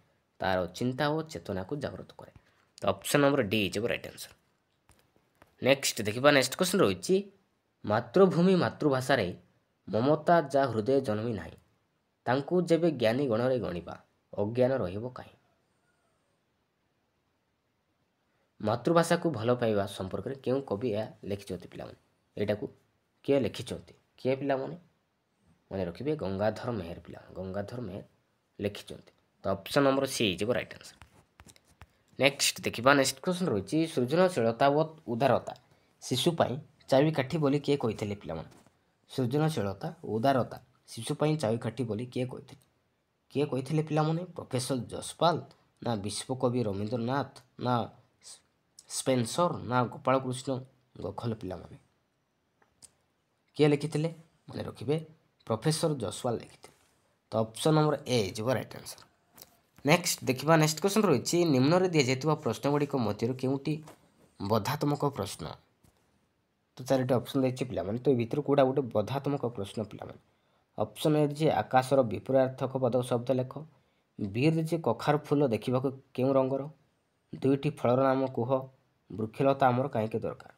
ତାର ଚିନ୍ତା ଓ ଚେତନାକୁ ଜାଗୃତ କରେ। ତ ଅପସନ୍ ନମ୍ବର ଡି ହେଇଯିବ ରାଇଟ୍ ଆନ୍ସର୍। ନେକ୍ସଟ ଦେଖିବା ନେକ୍ସଟ କ୍ୱେଶ୍ଚନ୍ ରହିଛି ମାତୃଭୂମି ମାତୃଭାଷାରେ ମମତା ଯା ହୃଦୟ ଜନ୍ମି ନାହିଁ ତାଙ୍କୁ ଯେବେ ଜ୍ଞାନୀ ଗଣରେ ଗଣିବା ଅଜ୍ଞାନ ରହିବ କାହିଁ? ମାତୃଭାଷାକୁ ଭଲ ପାଇବା ସମ୍ପର୍କରେ କେଉଁ କବି ଏହା ଲେଖିଛନ୍ତି ପିଲାମାନେ? ଏଇଟାକୁ କିଏ ଲେଖିଛନ୍ତି? କିଏ ପିଲାମାନେ? ମନେ ରଖିବେ ଗଙ୍ଗାଧର ମେହେର ପିଲାମାନେ। ଗଙ୍ଗାଧର ମେହେର ଲେଖିଛନ୍ତି। ତ ଅପସନ୍ ନମ୍ବର ସି ହେଇଯିବ ରାଇଟ୍ ଆନ୍ସର୍। ନେକ୍ସଟ ଦେଖିବା ନେକ୍ସଟ କ୍ୱେଶ୍ଚନ୍ ରହିଛି ସୃଜନଶୀଳତା ଓ ଉଦାରତା ଶିଶୁ ପାଇଁ ଚାବିକାଠି ବୋଲି କିଏ କହିଥିଲେ ପିଲାମାନେ? ସୃଜନଶୀଳତା ଉଦାରତା ଶିଶୁ ପାଇଁ ଚାବିକାଠି ବୋଲି କିଏ କହିଥିଲେ ପିଲାମାନେ? ପ୍ରଫେସର ଯଶପାଲ ନା ବିଶ୍ୱକବି ରବୀନ୍ଦ୍ରନାଥ ନା ସ୍ପେନ୍ସର ନା ଗୋପାଳକୃଷ୍ଣ ଗୋଖଲେ ପିଲାମାନେ? କିଏ ଲେଖିଥିଲେ? ମନେ ରଖିବେ ପ୍ରଫେସର ଯଶପାଲ ଲେଖିଥିଲେ। ତ ଅପସନ୍ ନମ୍ବର ଏ ହେଇଯିବ ରାଇଟ୍ ଆନ୍ସର୍। नेक्स्ट देखिबा नेक्स्ट क्वेश्चन रही निम्न दिया जाइतिबा प्रश्न गुड़िक मध्य केउटी बधात्मक प्रश्न। तो चारिटा ऑप्शन देखिए पिला माने तो भीतर कोडा गोटे बधात्मक प्रश्न पिला माने ऑप्शन ए जे आकाशर विपरीतार्थक पद शब्द लेख बी रे जे कखार फूल देखा केउं रंगर दुईटी फलर नाम कुह वृक्षलता आमर कहीं दरकार।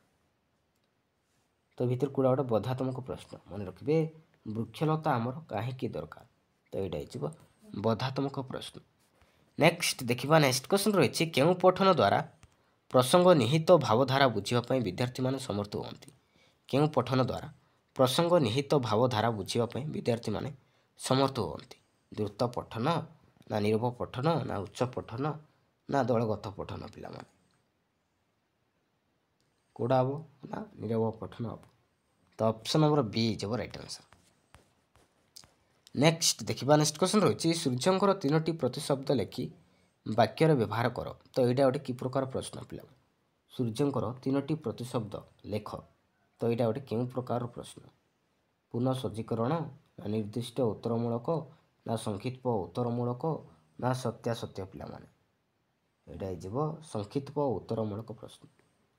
तो भीतर कोडा गोटे बधात्मक प्रश्न मन रखिए वृक्षलता आमर कहीं दरकार तो यहाँ बधात्मक प्रश्न। नेक्स्ट देखिबा नेक्स्ट क्वेश्चन रही केउं पठन द्वारा प्रसंग निहित भावधारा बुझापी विद्यार्थी माने समर्थ होती। केउं पठन द्वारा प्रसंग निहित भावधारा बुझापी विद्यार्थी माने समर्थ होती। द्रुत पठन ना नीरव पठन ना उच्च पठन ना दलगत पठन पिला माने कोडा हम ना नीरव पठन हम। तो option number B is right answer. Next देखिबा नेक्स्ट क्वेश्चन रही सूर्यंकर तीनोटी प्रतिशब्द लेखि वाक्यर व्यवहार कर। तो यहाँ गोटे कि प्रकार प्रश्न पिला सूर्यंकर तीनोटी प्रतिशब्द लेख तो यहाँ गोटे केउं प्रकार प्रश्न पुनः सज्जीकरण ना निर्दिष्ट उत्तरमूलक ना संक्षिप्त उत्तरमूलक ना सत्यासत्य पिला माने यहाँ संक्षिप्त उत्तरमूलक प्रश्न।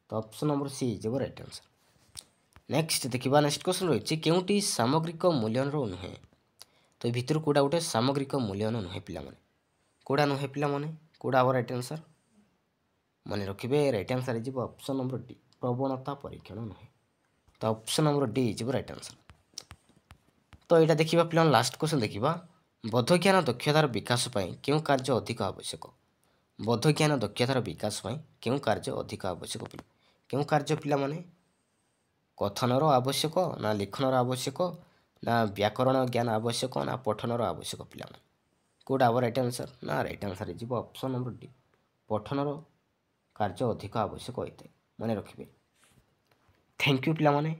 तो option number C is right answer. Next देखिबा नेक्स्ट क्वेश्चन रही केउंटी सामग्रिक मूल्यन नुहे। तो भीतर कोडा गोटे सामग्रिक मूल्यन नुहे पिला माने कोडा नुहे पिला माने कोडा हम राइट आंसर मन रखिए right answer is option number D प्रवणता परीक्षण नुहे। तो option number D is right answer. तो यहाँ देखिबा पिला लास्ट क्वेश्चन देखिबा बोधज्ञान दक्षतार विकास पाई केउं कार्य अधिक आवश्यक। बोधज्ञान दक्षतार विकास पाई केउं कार्य अधिक आवश्यक पिला केउं कार्य पिला माने कथनर आवश्यक ना लिखनर आवश्यक ना व्याकरण ज्ञान आवश्यक ना पठनर आवश्यक पिला माने कोडा हम राइट आंसर ना right answer is option number D पठनर कार्य अधिक आवश्यक होता है मन रखिए। थैंक यू पिला माने।